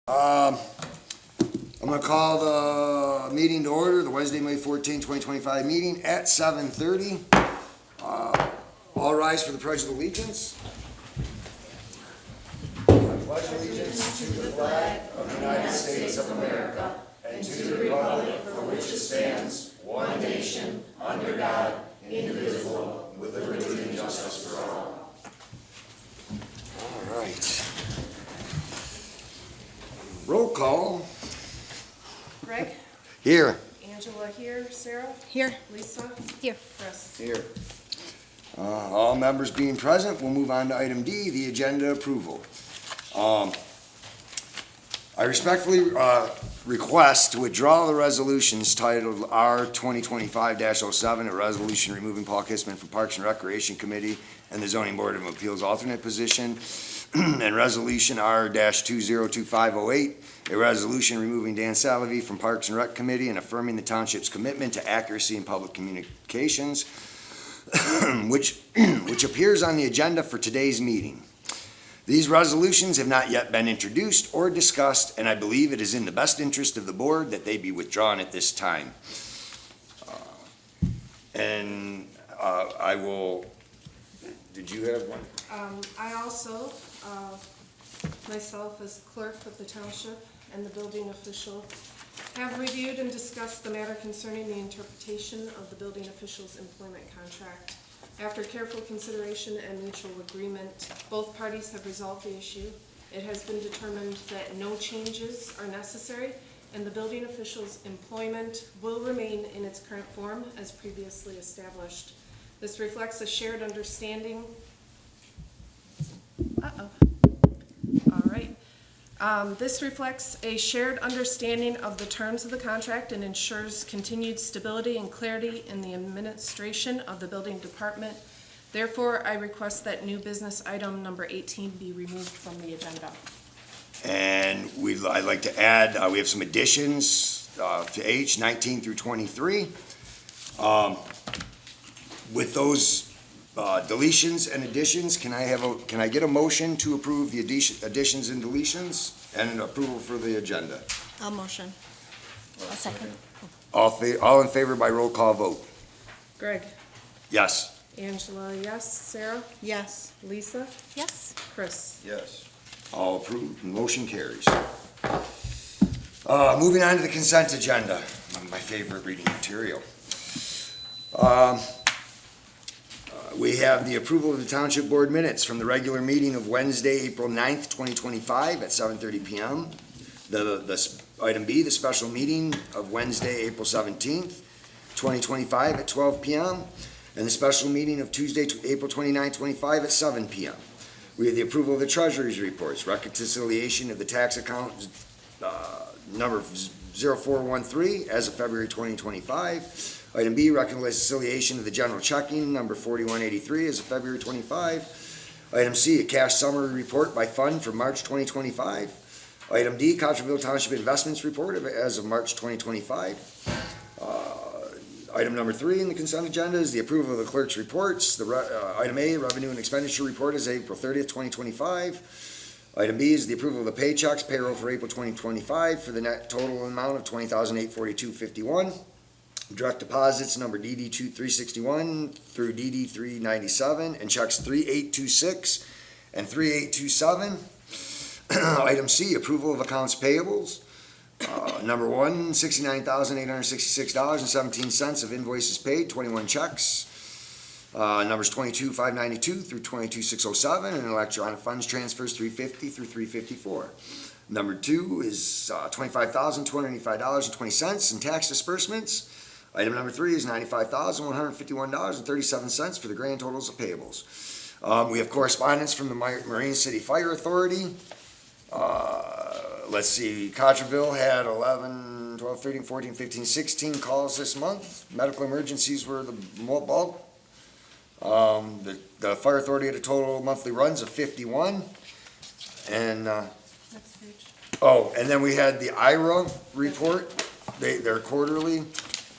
I'm going to call the meeting to order, the Wednesday, May 14, 2025 meeting at 7:30. All rise for the Pledge of Allegiance. I pledge allegiance to the flag of the United States of America and to the republic for which it stands, one nation, under God, indivisible, with liberty and justice for all. All right. Roll call. Greg? Here. Angela here. Sarah? Here. Lisa? Here. Chris? Here. All members being present, we'll move on to item D, the agenda approval. I respectfully request to withdraw the resolutions titled R 2025-07, a resolution removing Paul Kissman from Parks and Recreation Committee and the Zoning Board of Appeals alternate position, and Resolution R-202508, a resolution removing Dan Salavy from Parks and Rec Committee and affirming the township's commitment to accuracy in public communications, which appears on the agenda for today's meeting. These resolutions have not yet been introduced or discussed, and I believe it is in the best interest of the board that they be withdrawn at this time. I will, did you have one? I also, myself as clerk of the township and the building official, have reviewed and discussed the matter concerning the interpretation of the building official's employment contract. After careful consideration and mutual agreement, both parties have resolved the issue. It has been determined that no changes are necessary, and the building official's employment will remain in its current form as previously established. This reflects a shared understanding. All right. This reflects a shared understanding of the terms of the contract and ensures continued stability and clarity in the administration of the building department. Therefore, I request that new business item number 18 be removed from the agenda. And I'd like to add, we have some additions to H 19 through 23. With those deletions and additions, can I get a motion to approve the additions and deletions and an approval for the agenda? I'll motion. I'll second. All in favor by roll call vote? Greg? Yes. Angela, yes. Sarah? Yes. Lisa? Yes. Chris? Yes. All approved. Motion carries. Moving on to the consent agenda, my favorite reading material. We have the approval of the Township Board minutes from the regular meeting of Wednesday, April 9th, 2025 at 7:30 p.m. The item B, the special meeting of Wednesday, April 17th, 2025 at 12 p.m. and the special meeting of Tuesday, April 29th, 25 at 7 p.m. We have the approval of the Treasurer's reports, reconciliation of the tax account number 0413 as of February 2025. Item B, reconciliation of the general checking number 4183 as of February 25. Item C, a cash summary report by fund for March 2025. Item D, Cottrellville Township investments report as of March 2025. Item number 3 in the consent agenda is the approval of the clerk's reports. Item A, revenue and expenditure report is April 30th, 2025. Item B is the approval of the paychecks payroll for April 2025 for the net total amount of $20,842.51. Direct deposits number DD 361 through DD 397 and checks 3826 and 3827. Item C, approval of accounts payables. Number 1, $69,866.17 of invoices paid, 21 checks. Numbers 22,592 through 22,607 and electronic funds transfers 350 through 354. Number 2 is $25,285.20 in tax disbursements. Item number 3 is $95,151.37 for the grand totals of payables. We have correspondence from the Marine City Fire Authority. Let's see, Cottrellville had 11, 12, 13, 14, 15, 16 calls this month. Medical emergencies were the bulk. The Fire Authority had a total monthly runs of 51. And, Next page. oh, and then we had the IRA report, their quarterly.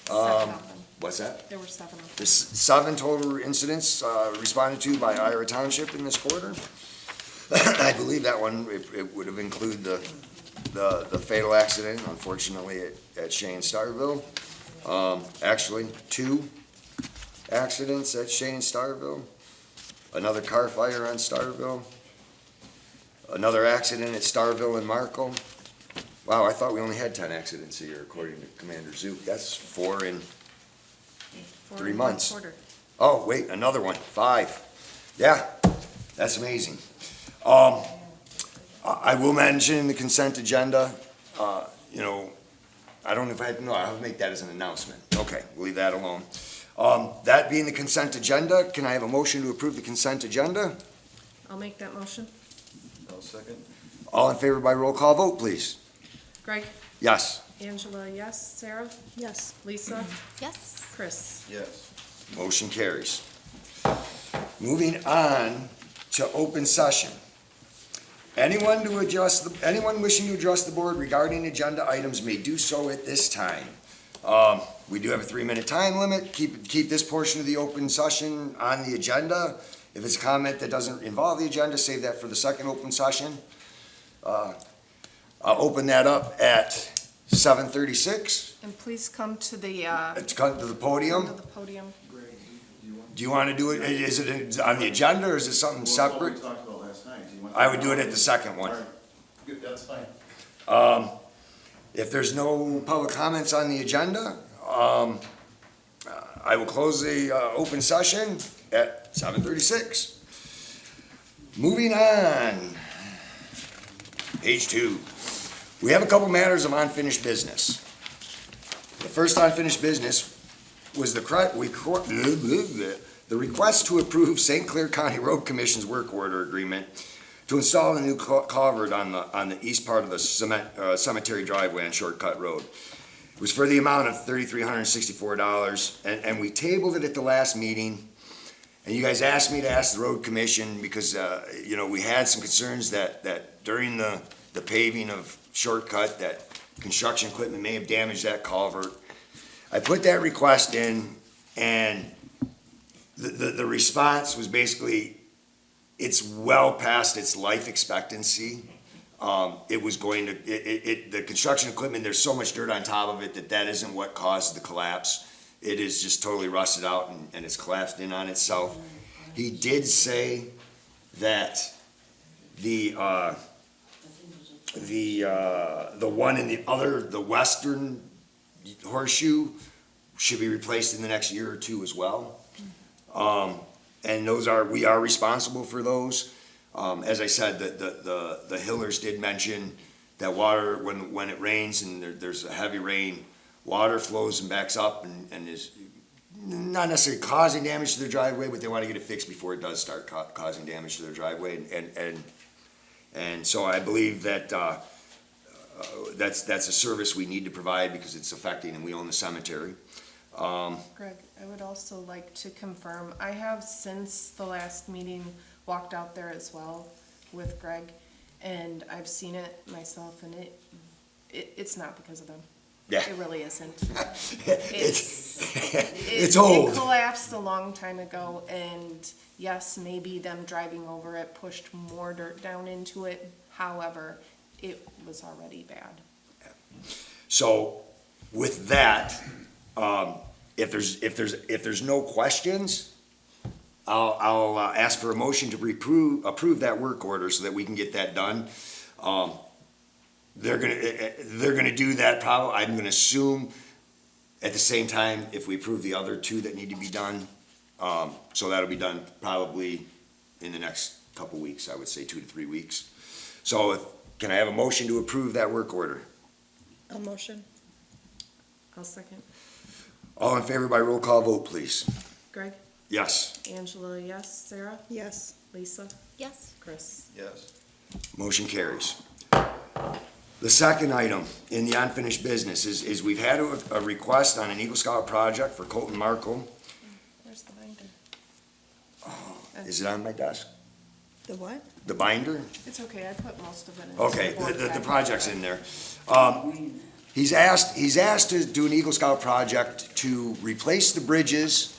7 of them. What's that? There were 7 of them. There's 7 total incidents responded to by Ira Township in this quarter. I believe that one, it would have included the the fatal accident, unfortunately, at Shane Starville. Actually, 2 accidents at Shane Starville. Another car fire on Starville. Another accident at Starville and Markle. Wow, I thought we only had 10 accidents a year, according to Commander Zook. That's 4 in 3 months. Oh, wait, another one, 5. Yeah, that's amazing. I will mention the consent agenda, you know, I don't know if I had, no, I'll make that as an announcement. Okay, we'll leave that alone. That being the consent agenda, can I have a motion to approve the consent agenda? I'll make that motion. I'll second. All in favor by roll call vote, please. Greg? Yes. Angela, yes. Sarah? Yes. Lisa? Yes. Chris? Yes. Motion carries. Moving on to open session. Anyone wishing to address the board regarding agenda items may do so at this time. We do have a 3-minute time limit. Keep this portion of the open session on the agenda. If it's a comment that doesn't involve the agenda, save that for the second open session. I'll open that up at 7:36. And please come to the, Come to the podium. come to the podium. Greg, do you want? Do you want to do it, is it on the agenda or is it something Well, what separate? we talked about last night. Do you want? I would do it at the second one. All right. Good, that's fine. If there's no public comments on the agenda, I will close the open session at 7:36. Moving on. Page 2. We have a couple matters of unfinished business. The first unfinished business was the request to approve St. Clair County Road Commission's work order agreement to install a new culvert on the east part of the cemetery driveway on Shortcut Road. It was for the amount of $3,364, and we tabled it at the last meeting. And you guys asked me to ask the road commission because, you know, we had some concerns that during the paving of Shortcut, that construction equipment may have damaged that culvert. I put that request in, and the response was basically, it's well past its life expectancy. It was going to, the construction equipment, there's so much dirt on top of it that isn't what caused the collapse. It is just totally rusted out and it's collapsed in on itself. He did say that the one in the western horseshoe should be replaced in the next year or 2 as well. And we are responsible for those. As I said, the Hillers did mention that water, when it rains and there's a heavy rain, water flows and backs up and is not necessarily causing damage to their driveway, but they want to get it fixed before it does start causing damage to their driveway. And so I believe that that's a service we need to provide because it's affecting, and we own the cemetery. Greg, I would also like to confirm, I have since the last meeting walked out there as well with Greg, and I've seen it myself, and it's not because of them. Yeah. It really isn't. It's old. It collapsed a long time ago, and yes, maybe them driving over it pushed more dirt down into it. However, it was already bad. So with that, if there's no questions, I'll ask for a motion to approve that work order so that we can get that done. They're gonna do that probably, I'm gonna assume, at the same time, if we approve the other 2 that need to be done. So that'll be done probably in the next couple weeks, I would say 2 to 3 weeks. So can I have a motion to approve that work order? A motion. I'll second. All in favor by roll call vote, please. Greg? Yes. Angela, yes. Sarah? Yes. Lisa? Yes. Chris? Yes. Motion carries. The second item in the unfinished business is we've had a request on an Eagle Scout project for Colton Markle. Where's the binder? Is it on my desk? The what? The binder? It's okay, I put most of it in. Okay, board the packet. project's in there. He's asked to do an Eagle Scout project to replace the bridges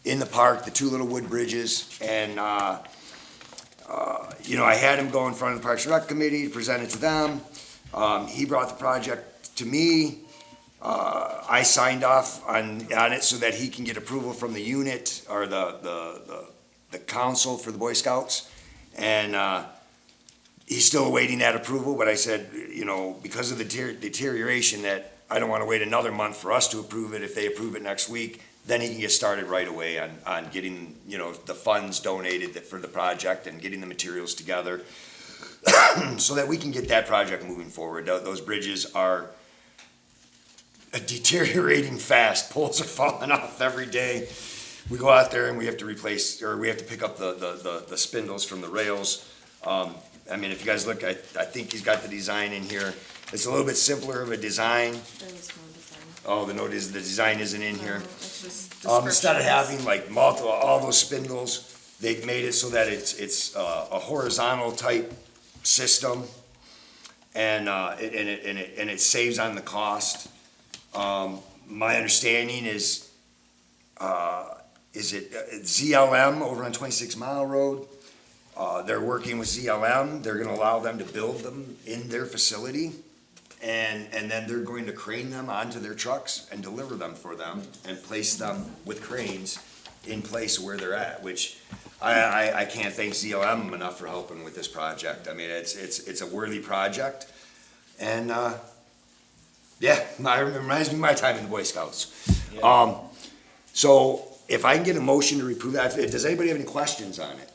in the park, the 2 little wood bridges, and, you know, I had him go in front of the Parks and Rec Committee to present it to them. He brought the project to me. I signed off on it so that he can get approval from the unit or the council for the Boy Scouts. And, he's still awaiting that approval, but I said, you know, because of the deterioration that I don't want to wait another month for us to approve it. If they approve it next week, then he can get started right away on getting, you know, the funds donated for the project and getting the materials together so that we can get that project moving forward. Those bridges are deteriorating fast. Poles are falling off every day. We go out there and we have to replace, or we have to pick up the spindles from the rails. I mean, if you guys look, I think he's got the design in here. It's a little bit simpler of a design. There was no design. Oh, the design isn't in here. It's just Instead of descriptions. having like multiple, all those spindles, they've made it so that it's a horizontal type system. And it saves on the cost. My understanding is it ZLM over on 26 Mile Road? They're working with ZLM. They're gonna allow them to build them in their facility. And then they're going to crane them onto their trucks and deliver them for them and place them with cranes in place where they're at, which I can't thank ZLM enough for helping with this project. I mean, it's a worthy project. And, yeah, it reminds me of my time in the Boy Scouts. So if I can get a motion to approve that, does anybody have any questions on it?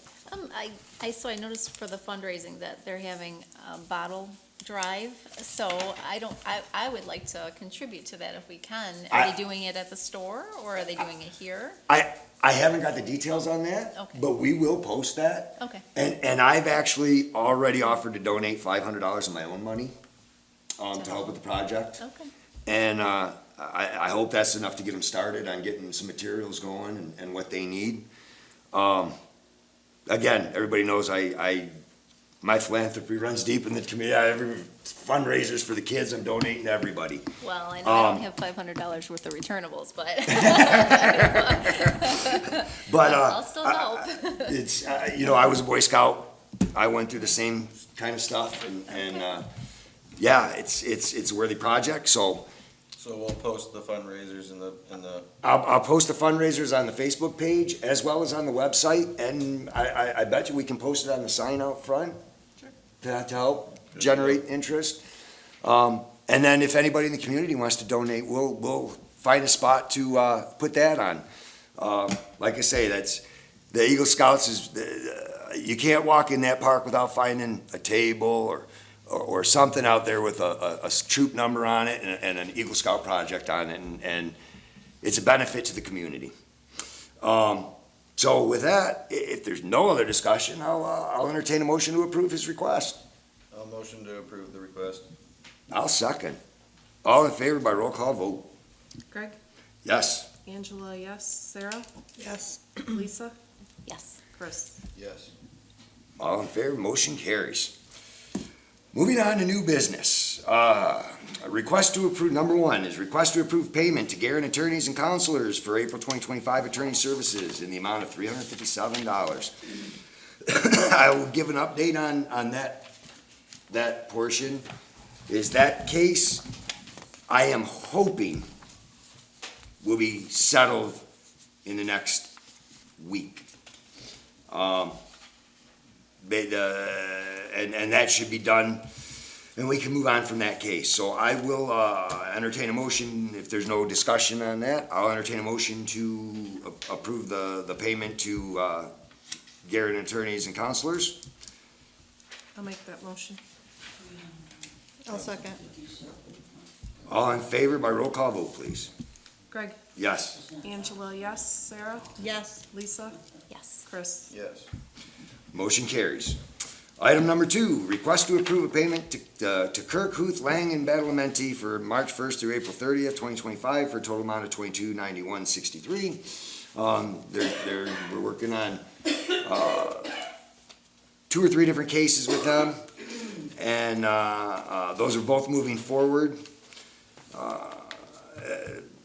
I noticed for the fundraising that they're having a bottle drive, so I would like to contribute to that if we can. Are they doing it at the store, or are they doing it here? I haven't got the details on that, Okay. but we will post that. Okay. And I've actually already offered to donate $500 of my own money, to help with the project. Okay. And, I hope that's enough to get them started on getting some materials going and what they need. Again, everybody knows my philanthropy runs deep in the community. Every fundraisers for the kids, I'm donating to everybody. Well, I know I don't have $500 worth of returnables, but But, I'll still help. it's, you know, I was a Boy Scout. I went through the same kind of stuff and, yeah, it's a worthy project, so So we'll post the fundraisers in the, I'll post the fundraisers on the Facebook page as well as on the website, and I bet you we can post it on the sign out front to help generate interest. And then if anybody in the community wants to donate, we'll find a spot to put that on. Like I say, that's, the Eagle Scouts is, you can't walk in that park without finding a table or something out there with a troop number on it and an Eagle Scout project on it, and it's a benefit to the community. So with that, if there's no other discussion, I'll entertain a motion to approve his request. I'll motion to approve the request. I'll second. All in favor by roll call vote? Greg? Yes. Angela, yes. Sarah? Yes. Lisa? yes. Chris? Yes. All in favor, motion carries. Moving on to new business. A request to approve, number one is request to approve payment to Garrett attorneys and counselors for April 2025 attorney services in the amount of $357. I will give an update on that portion. Is that case, I am hoping will be settled in the next week. And that should be done, and we can move on from that case. So I will entertain a motion, if there's no discussion on that, I'll entertain a motion to approve the payment to Garrett attorneys and counselors. I'll make that motion. I'll second. All in favor by roll call vote, please. Greg? Yes. Angela, yes. Sarah? Yes. Lisa? Yes. Chris? Yes. Motion carries. Item number two, request to approve a payment to Kirk, Huth, Lang, and Badalamenti for March 1st through April 30th, 2025, for a total amount of $2291.63. We're working on 2 or 3 different cases with them, and those are both moving forward.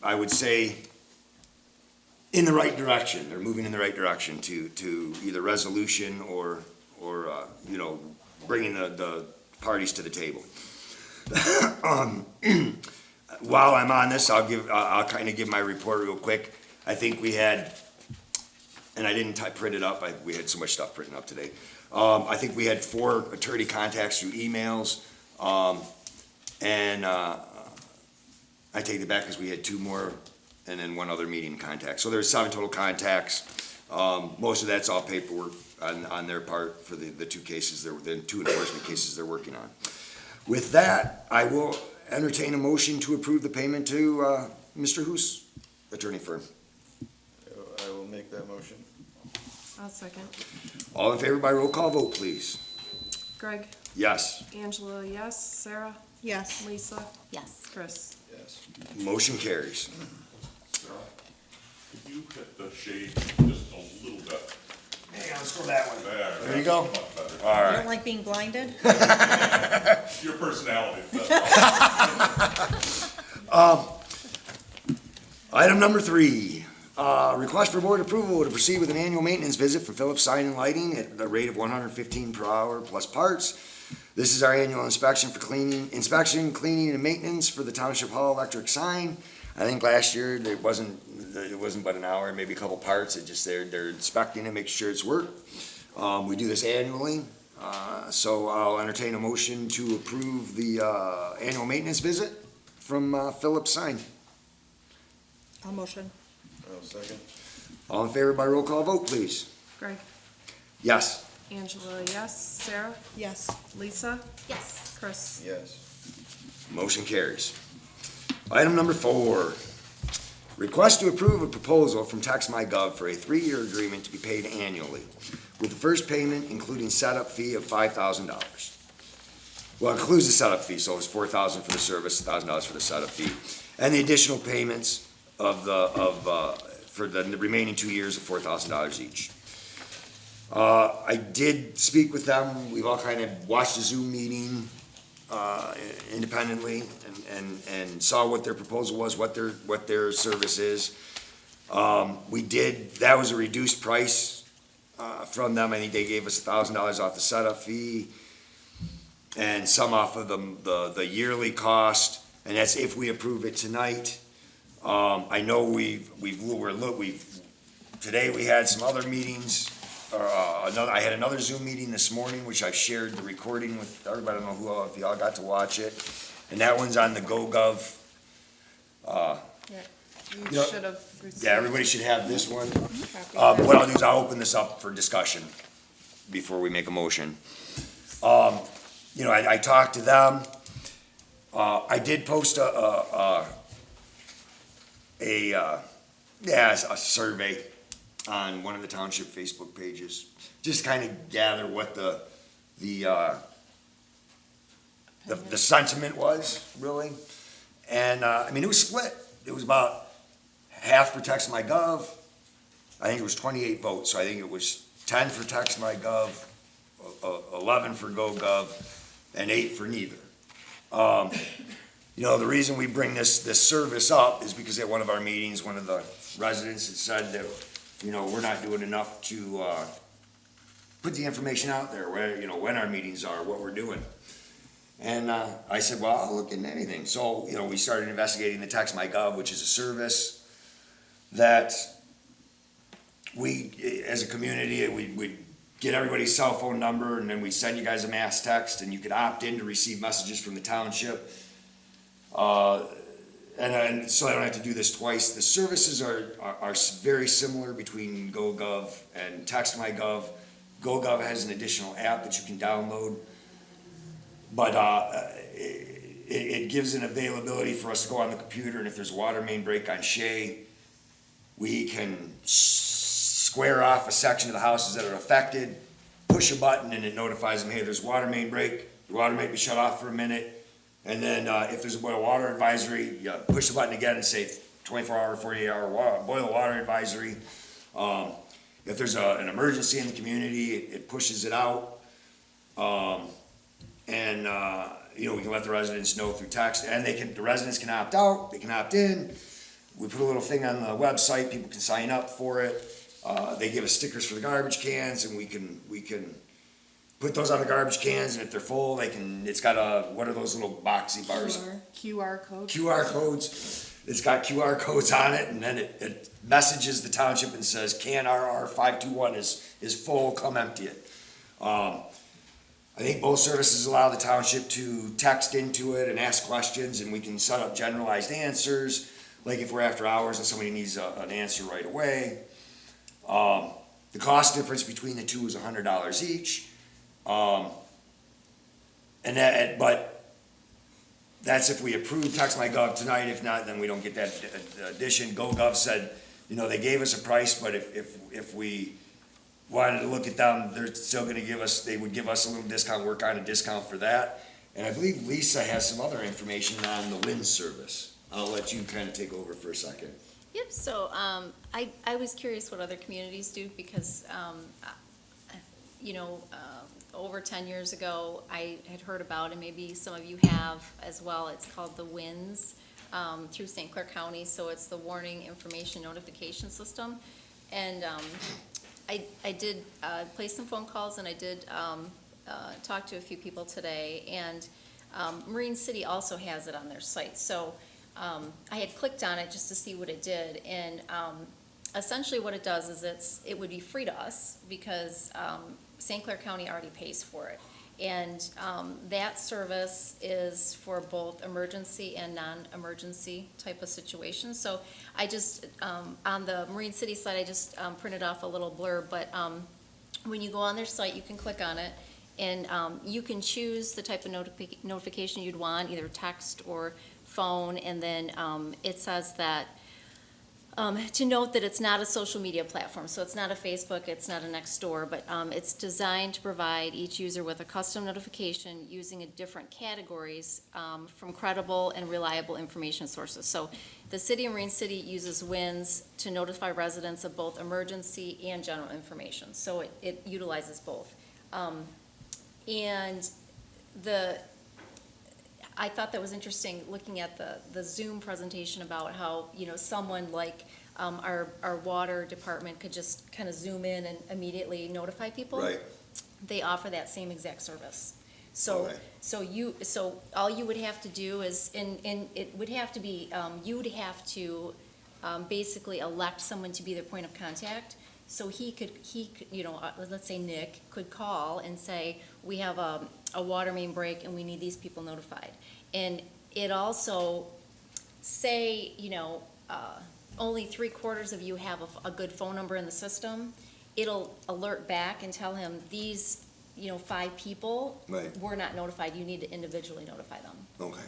I would say in the right direction. They're moving in the right direction to either resolution or you know, bringing the parties to the table. While I'm on this, I'll kind of give my report real quick. I think we had, and I didn't print it up, we had so much stuff printed up today. I think we had 4 attorney contacts through emails, and I take it back because we had 2 more, and then 1 other meeting contact. So there's 7 total contacts. Most of that's all paperwork on their part for the 2 cases, the 2 enforcement cases they're working on. With that, I will entertain a motion to approve the payment to Mr. Hoos, attorney firm. I will make that motion. I'll second. All in favor by roll call vote, please. Greg, Yes. Angela, yes. Sarah, Yes. Lisa, Yes. Chris. Yes. Motion carries. Sarah, could you hit the shade just a little bit? Hey, let's go that one. There. There you go. Much better. All You right. don't like being blinded? Your personality. Item number 3, request for board approval to proceed with an annual maintenance visit for Phillips Sign and Lighting at the rate of $115 per hour plus parts. This is our annual inspection, cleaning, and maintenance for the Township Hall electric sign. I think last year it wasn't but an hour, maybe a couple parts. It just they're inspecting it, making sure it's worked. We do this annually, so I'll entertain a motion to approve the annual maintenance visit from Phillips Sign. I'll motion. I'll second. All in favor by roll call vote, please. Greg, Yes. Angela, yes. Sarah, Yes. Lisa, Yes. Chris. Yes. Motion carries. Item number 4, request to approve a proposal from TextMyGov for a 3-year agreement to be paid annually, with the first payment including setup fee of $5,000. Well, it includes the setup fee, so it's $4,000 for the service, $1,000 for the setup fee, and the additional payments for the remaining 2 years of $4,000 each. I did speak with them. We've all kind of watched the Zoom meeting independently and saw what their proposal was, what their service is. That was a reduced price from them. I think they gave us $1,000 off the setup fee and some off of the yearly cost, and that's if we approve it tonight. I know today we had some other meetings. I had another Zoom meeting this morning, which I've shared the recording with everybody. I don't know if y'all got to watch it. And that one's on the GoGov. You Yeah. should have received. Yeah, everybody should have this one. copy. What I'll do is I'll open this up for discussion before we make a motion. I talked to them. I did post a survey on one of the township Facebook pages, just kind of gather what the sentiment was, really. And, it was split. It was about half for TextMyGov. I think it was 28 votes, so I think it was 10 for TextMyGov, 11 for GoGov, and 8 for neither. The reason we bring this service up is because at one of our meetings, one of the residents had said that, we're not doing enough to put the information out there, when our meetings are, what we're doing. And I said, well, I'll look into anything. So, we started investigating the TextMyGov, which is a service that we, as a community, we'd get everybody's cell phone number, and then we send you guys a mass text, and you could opt in to receive messages from the township. And so I don't have to do this twice. The services are very similar between GoGov and TextMyGov. GoGov has an additional app that you can download, but it gives an availability for us to go on the computer, and if there's a water main break on Shea, we can square off a section of the houses that are affected, push a button, and it notifies them, hey, there's a water main break, the water may be shut off for a minute. And then if there's a boil water advisory, you push the button again and say 24-hour, 48-hour boil water advisory. If there's an emergency in the community, it pushes it out. We can let the residents know through text, and the residents can opt out, they can opt in. We put a little thing on the website, people can sign up for it. They give us stickers for the garbage cans, and we can put those on the garbage cans, and if they're full, they can, it's got what are those little boxy bars? QR code. QR codes. It's got QR codes on it, and then it messages the township and says, can RR 521 is full, come empty it. I think both services allow the township to text into it and ask questions, and we can set up generalized answers, like if we're after hours and somebody needs an answer right away. The cost difference between the two is $100 each. But that's if we approve Text.my.gov tonight. If not, then we don't get that addition. GoGov said, they gave us a price, but if we wanted to look at them, they're still gonna they would give us a little discount, work on a discount for that. And I believe Lisa has some other information on the wind service. I'll let you kind of take over for a second. Yep, so, I was curious what other communities do, because, over 10 years ago, I had heard about, and maybe some of you have as well, it's called the WINS, through St. Clair County, so it's the Warning Information Notification System. And, I did, place some phone calls, and I did, talk to a few people today, and, Marine City also has it on their site, so, I had clicked on it just to see what it did, and, essentially what it does is it would be free to us, because, St. Clair County already pays for it. And that service is for both emergency and non-emergency type of situations. So I just, on the Marine City site, I just printed off a little blurb, but when you go on their site, you can click on it, and you can choose the type of notification you'd want, either text or phone, and then it says that to note that it's not a social media platform, so it's not a Facebook, it's not a Nextdoor, but it's designed to provide each user with a custom notification using different categories from credible and reliable information sources. So the City of Marine City uses WINS to notify residents of both emergency and general information, so it utilizes both. And I thought that was interesting, looking at the Zoom presentation about how, someone like our water department could just kind of zoom in and immediately notify people. Right. They offer that same exact service. So, Okay. so all you would have to do is, and it would have to be, you would have to basically elect someone to be their point of contact. So he could, let's say Nick could call and say, we have a water main break and we need these people notified. And it also, say, only 3/4 of you have a good phone number in the system, it'll alert back and tell him these, 5 people Right. were not notified, you need to individually notify them. Okay.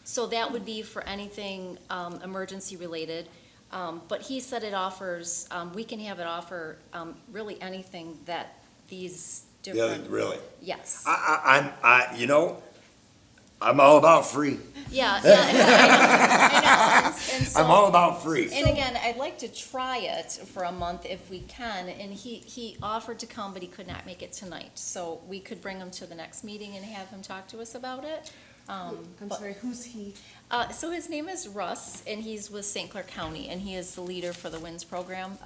So that would be for anything emergency related. But he said it offers, we can have it offer really anything that these different. Yeah, really. Yes. I'm all about free. Yeah, yeah, I know. And so, I'm all about free. and again, I'd like to try it for a month if we can, and he offered to come, but he could not make it tonight. So we could bring him to the next meeting and have him talk to us about it. I'm sorry, who's he? So his name is Russ, and he's with St. Clair County, and he is the leader for the WINS program,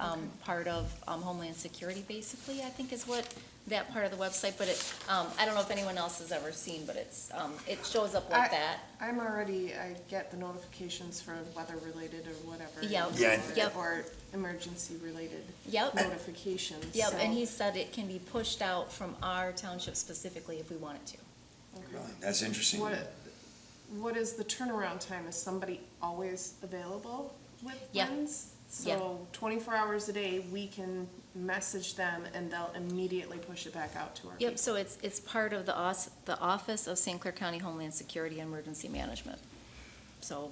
part of Homeland Security, basically, I think is what that part of the website, but I don't know if anyone else has ever seen, but it shows up like that. I get the notifications for weather-related or whatever. Yep. Yeah. Yep. Or emergency-related Yep. notifications. Yep, so- and he said it can be pushed out from our township specifically if we wanted to. Really? That's interesting. What is the turnaround time? Is somebody always available with Yeah. WINS? Yeah. So 24 hours a day, we can message them and they'll immediately push it back out to our people. Yep, so it's part of the Office of St. Clair County Homeland Security and Emergency Management. So,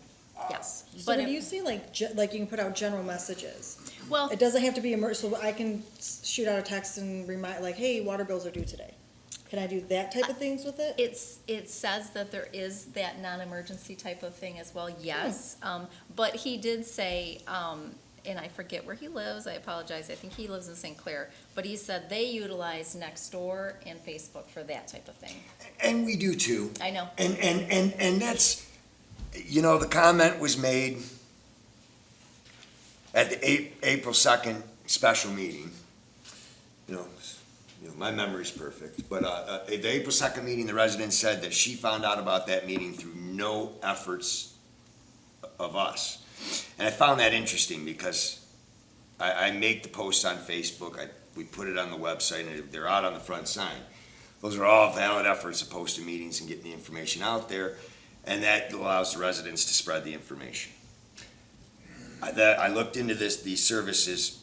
yes. So But when it- you see like you can put out general messages, Well, it doesn't have to be so I can shoot out a text and remind, like, hey, water bills are due today. Can I do that type of things with it? it says that there is that non-emergency type of thing as well, yes. But he did say, and I forget where he lives, I apologize, I think he lives in St. Clair, but he said they utilize Nextdoor and Facebook for that type of thing. And we do too. I know. And that's, the comment was made at the April 2nd special meeting. You know, my memory's perfect, but, at the April 2nd meeting, the resident said that she found out about that meeting through no efforts of us. And I found that interesting because I make the posts on Facebook, we put it on the website, and they're out on the front sign. Those are all valid efforts of posting meetings and getting the information out there, and that allows the residents to spread the information. I looked into these services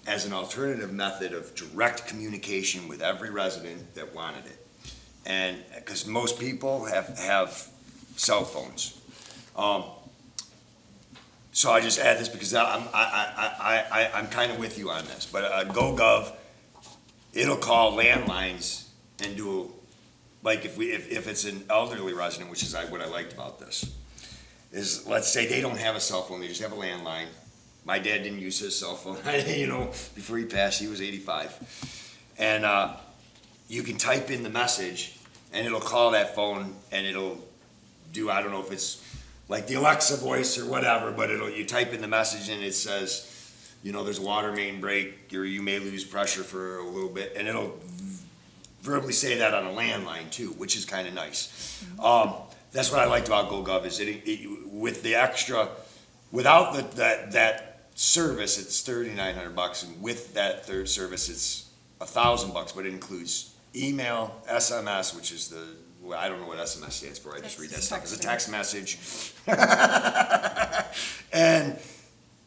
as an alternative method of direct communication with every resident that wanted it. And, because most people have cell phones. So I just add this because I'm kind of with you on this, but GoGov, it'll call landlines and do, like if it's an elderly resident, which is what I liked about this, is let's say they don't have a cell phone, they just have a landline. My dad didn't use his cell phone, you know, before he passed, he was 85. And you can type in the message and it'll call that phone and it'll do, I don't know if it's like the Alexa voice or whatever, but you type in the message and it says, you know, there's a water main break, or you may lose pressure for a little bit, and it'll verbally say that on a landline too, which is kind of nice. That's what I liked about GoGov is with the extra, without that service, it's $3,900, and with that third service, it's $1,000, but it includes email, SMS, which is I don't know what SMS stands for, I just read that stuff, it's a text message. and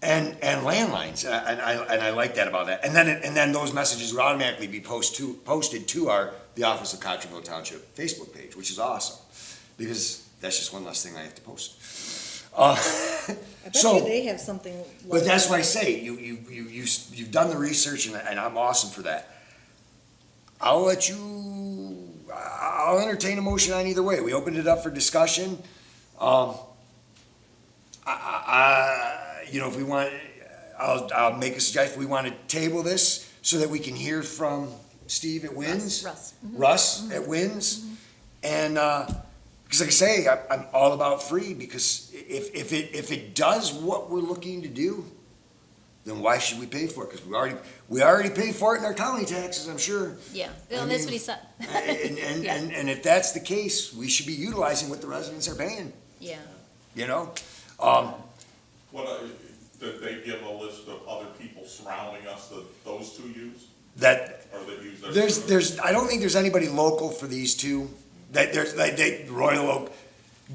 landlines, and I like that about that. And then those messages would automatically be posted to the Office of Cotttrellville Township Facebook page, which is awesome, because that's just one less thing I have to post. I bet you they have something like. But that's what I say, you've done the research, and I'm awesome for that. I'll entertain a motion on either way. We opened it up for discussion. You know, if we want, I'll make a suggestion, we want to table this so that we can hear from Steve at Wins. Russ at Wins. And, because like I say, I'm all about free, because if it does what we're looking to do, then why should we pay for it? Because we already pay for it in our county taxes, I'm sure. Yeah, well, that's what he said. And if that's the case, we should be utilizing what the residents are paying, Yeah. you know? Did they give a list of other people surrounding us that those two use? That, Or that use their? there's, I don't think there's anybody local for these two. That there's, Royal Oak,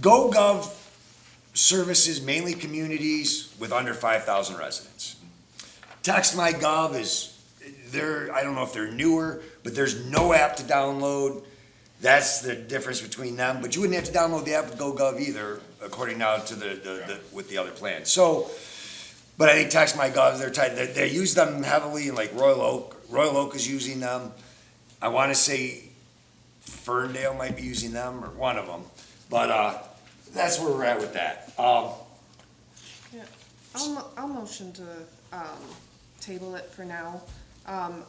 GoGov services mainly communities with under 5,000 residents. TextMyGov I don't know if they're newer, but there's no app to download. That's the difference between them, but you wouldn't have to download the app with GoGov either, according now to with the other plan. So, but I think TextMyGov, they use them heavily in like Royal Oak. Royal Oak is using them. I want to say Ferndale might be using them, or one of them, but that's where we're at with that. Yeah, I'll motion to table it for now.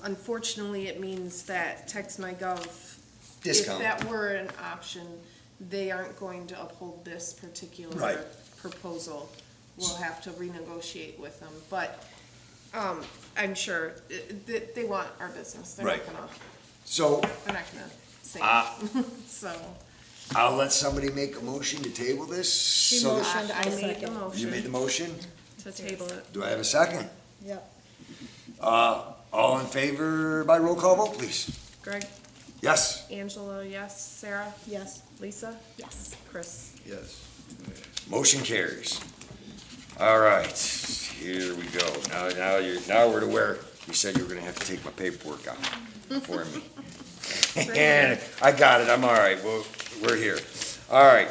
Unfortunately, it means that TextMyGov, Discount. if that were an option, they aren't going to uphold this particular Right. proposal. We'll have to renegotiate with them, but I'm sure they want our business. They're Right. not gonna say so. I'll let somebody make a motion to table this. She so that- motioned, I I made the second. You made the motion motion? to table it. Do I have a second? Yep. All in favor by roll call vote, please? Greg, Yes. Angela, yes. Sarah, Yes. Lisa, Yes. Chris. Yes. Motion carries. All right, here we go. Now we're to where you said you were gonna have to take my paperwork out for me. And I got it, I'm all right, we're here. All right.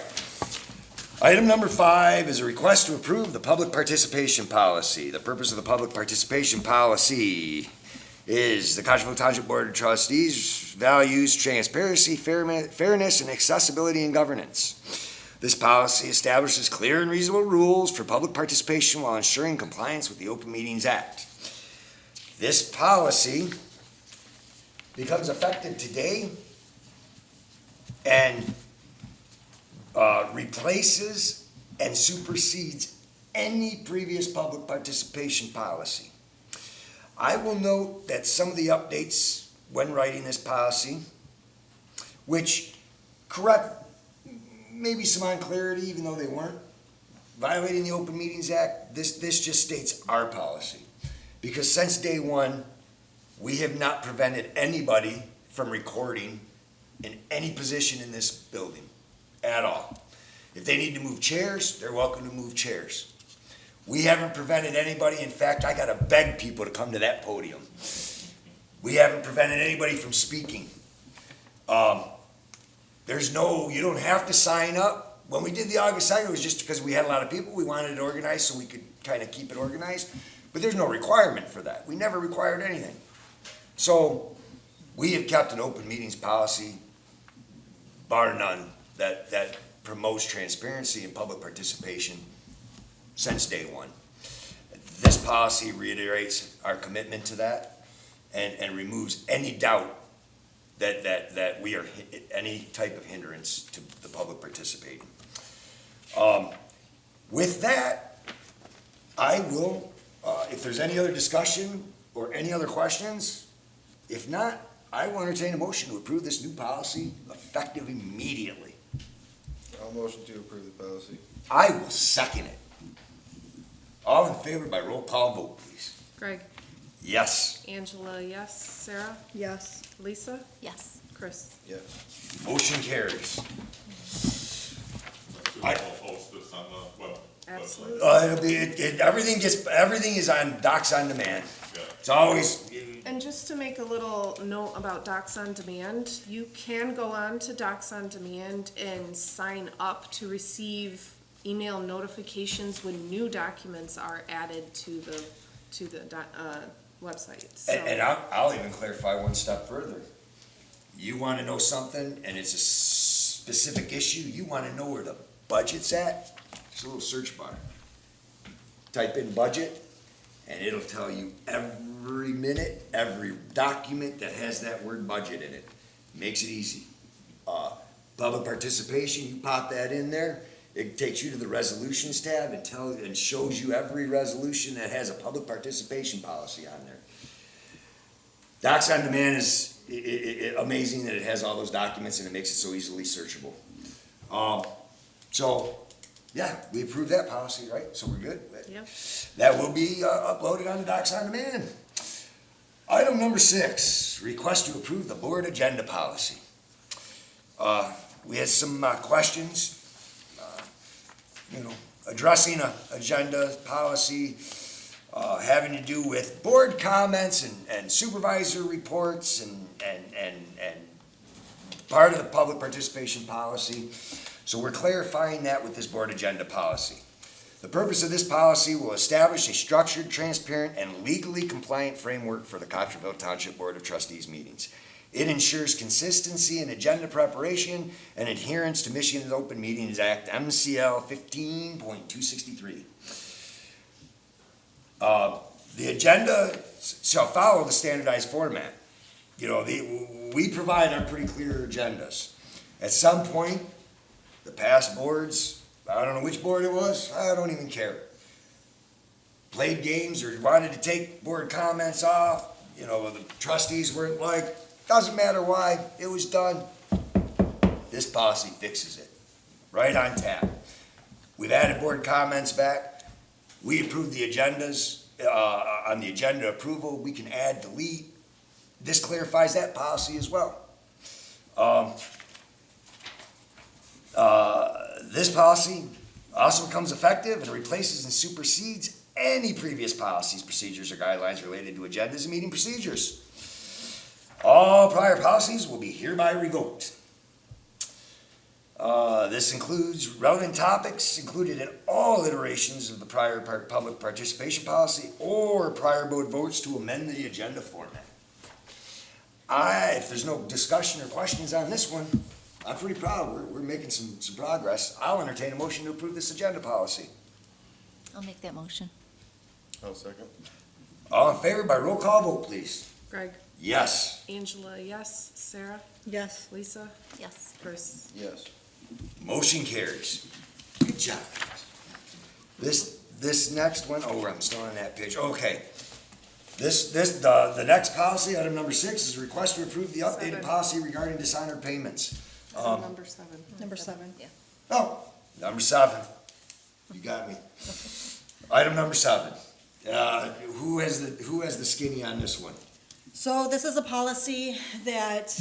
Item number 5 is a request to approve the public participation policy. The purpose of the public participation policy is the Cottrellville Township Board of Trustees values transparency, fairness, and accessibility in governance. This policy establishes clear and reasonable rules for public participation while ensuring compliance with the Open Meetings Act. This policy becomes effective today and replaces and supersedes any previous public participation policy. I will note that some of the updates when writing this policy, which correct maybe some unclarity, even though they weren't violating the Open Meetings Act, this just states our policy. Because since day one, we have not prevented anybody from recording in any position in this building at all. If they need to move chairs, they're welcome to move chairs. We haven't prevented anybody, in fact, I gotta beg people to come to that podium. We haven't prevented anybody from speaking. You don't have to sign up. When we did the August 2nd, it was just because we had a lot of people, we wanted it organized so we could kind of keep it organized. But there's no requirement for that. We never required anything. So we have kept an open meetings policy, bar none, that promotes transparency and public participation since day one. This policy reiterates our commitment to that and removes any doubt that we are any type of hindrance to the public participating. With that, I will, if there's any other discussion or any other questions, if not, I will entertain a motion to approve this new policy effective immediately. I'll motion to approve the policy. I will second it. All in favor by roll call vote, please. Greg, Yes. Angela, yes. Sarah, Yes. Lisa, Yes. Chris. Yes. Motion carries. I'll post this on the web. Absolutely. It'll be, everything is on Docs on Demand. Yeah. It's always, And just to make a little note about Docs on Demand, you can go on to Docs on Demand and sign up to receive email notifications when new documents are added to the website. So, and I'll even clarify one step further. You wanna know something and it's a specific issue, you wanna know where the budget's at, there's a little search bar. Type in budget and it'll tell you every minute, every document that has that word budget in it. Makes it easy. Public participation, you pop that in there, it takes you to the resolutions tab and shows you every resolution that has a public participation policy on there. Docs on Demand is amazing that it has all those documents and it makes it so easily searchable. So, yeah, we approved that policy, right? So we're good? Yep. That will be uploaded on Docs on Demand. Item number 6, request to approve the board agenda policy. We had some questions, addressing a agenda policy having to do with board comments and supervisor reports and part of the public participation policy. So we're clarifying that with this board agenda policy. The purpose of this policy will establish a structured, transparent, and legally compliant framework for the Cottrellville Township Board of Trustees meetings. It ensures consistency in agenda preparation and adherence to Michigan's Open Meetings Act, MCL 15.263. The agenda shall follow the standardized format. We provide our pretty clear agendas. At some point, the past boards, I don't know which board it was, I don't even care, played games or wanted to take board comments off, the trustees weren't like, doesn't matter why, it was done. This policy fixes it, right on tap. We've added board comments back. We approved the agendas, on the agenda approval, we can add, delete. This clarifies that policy as well. This policy also becomes effective and replaces and supersedes any previous policies, procedures, or guidelines related to agendas and meeting procedures. All prior policies will be hereby revoked. This includes relevant topics included in all iterations of the prior public participation policy or prior board votes to amend the agenda format. If there's no discussion or questions on this one, I'm pretty proud. We're making some progress. I'll entertain a motion to approve this agenda policy. I'll make that motion. I'll second. All in favor by roll call vote, please. Greg, Yes. Angela, yes. Sarah, Yes. Lisa, Yes. Chris. Yes. Motion carries. Good job. This next one, I'm still on that page. Okay. The next policy, item number 6, is request to approve the updated 7. policy regarding dishonored payments. Number 7. Number 7. Yeah. Oh, number 7. You got me. Item number 7. Who has the skinny on this one? So this is a policy that,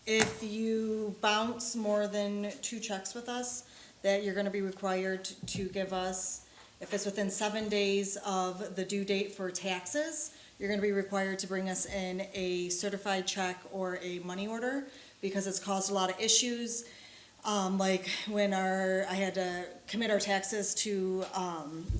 if you bounce more than 2 checks with us, that you're gonna be required to give us, if it's within 7 days of the due date for taxes, you're gonna be required to bring us in a certified check or a money order, because it's caused a lot of issues. Like when I had to commit our taxes to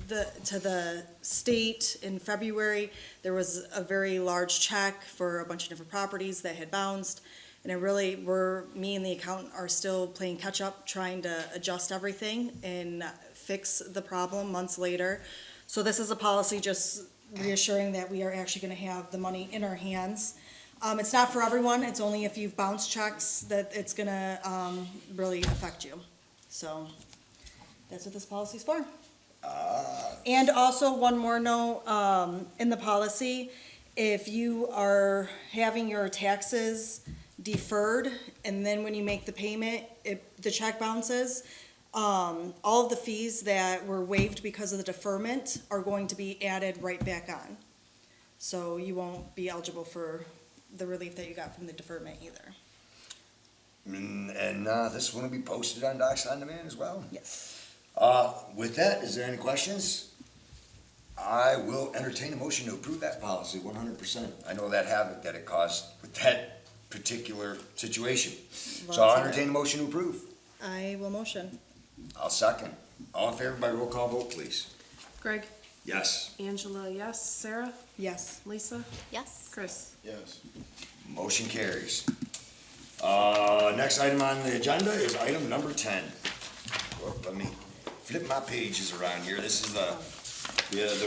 the state in February, there was a very large check for a bunch of different properties that had bounced. And me and the accountant are still playing catch up, trying to adjust everything and fix the problem months later. So this is a policy just reassuring that we are actually gonna have the money in our hands. It's not for everyone, it's only if you've bounced checks that it's gonna, really affect you. So, that's what this policy's for. And also, one more note, in the policy, if you are having your taxes deferred, and then when you make the payment, the check bounces, all of the fees that were waived because of the deferment are going to be added right back on. So you won't be eligible for the relief that you got from the deferment either. And this one will be posted on Docs On Demand as well? Yes. With that, is there any questions? I will entertain a motion to approve that policy 100%. I know that havoc that it caused with that particular situation. So I'll entertain a motion to approve. I will motion. I'll second. All in favor by roll call vote, please. Greg? Yes. Angela, yes. Sarah? Yes. Lisa? Yes. Chris? Yes. Motion carries. Next item on the agenda is item number 10. Let me flip my pages around here. This is the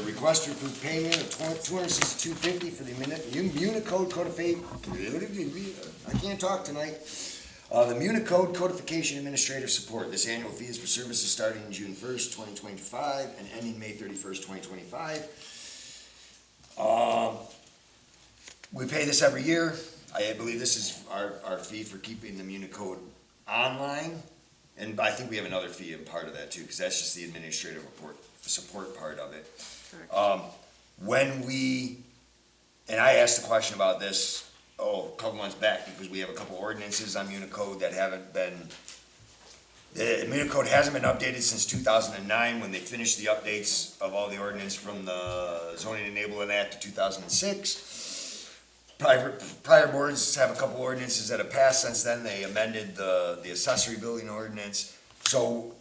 request to approve payment of $262.50 for the Unicode codification. I can't talk tonight. The Unicode codification administrative support. This annual fee is for services starting June 1st, 2025 and ending May 31st, 2025. We pay this every year. I believe this is our fee for keeping the Unicode online. And I think we have another fee in part of that too, because that's just the administrative support part of it. Correct. And I asked a question about this, a couple months back, because we have a couple ordinances on Unicode that haven't been, the Unicode hasn't been updated since 2009, when they finished the updates of all the ordinance from the Zoning Enabling Act of 2006. Prior boards have a couple ordinances that have passed since then. They amended the accessory building ordinance. So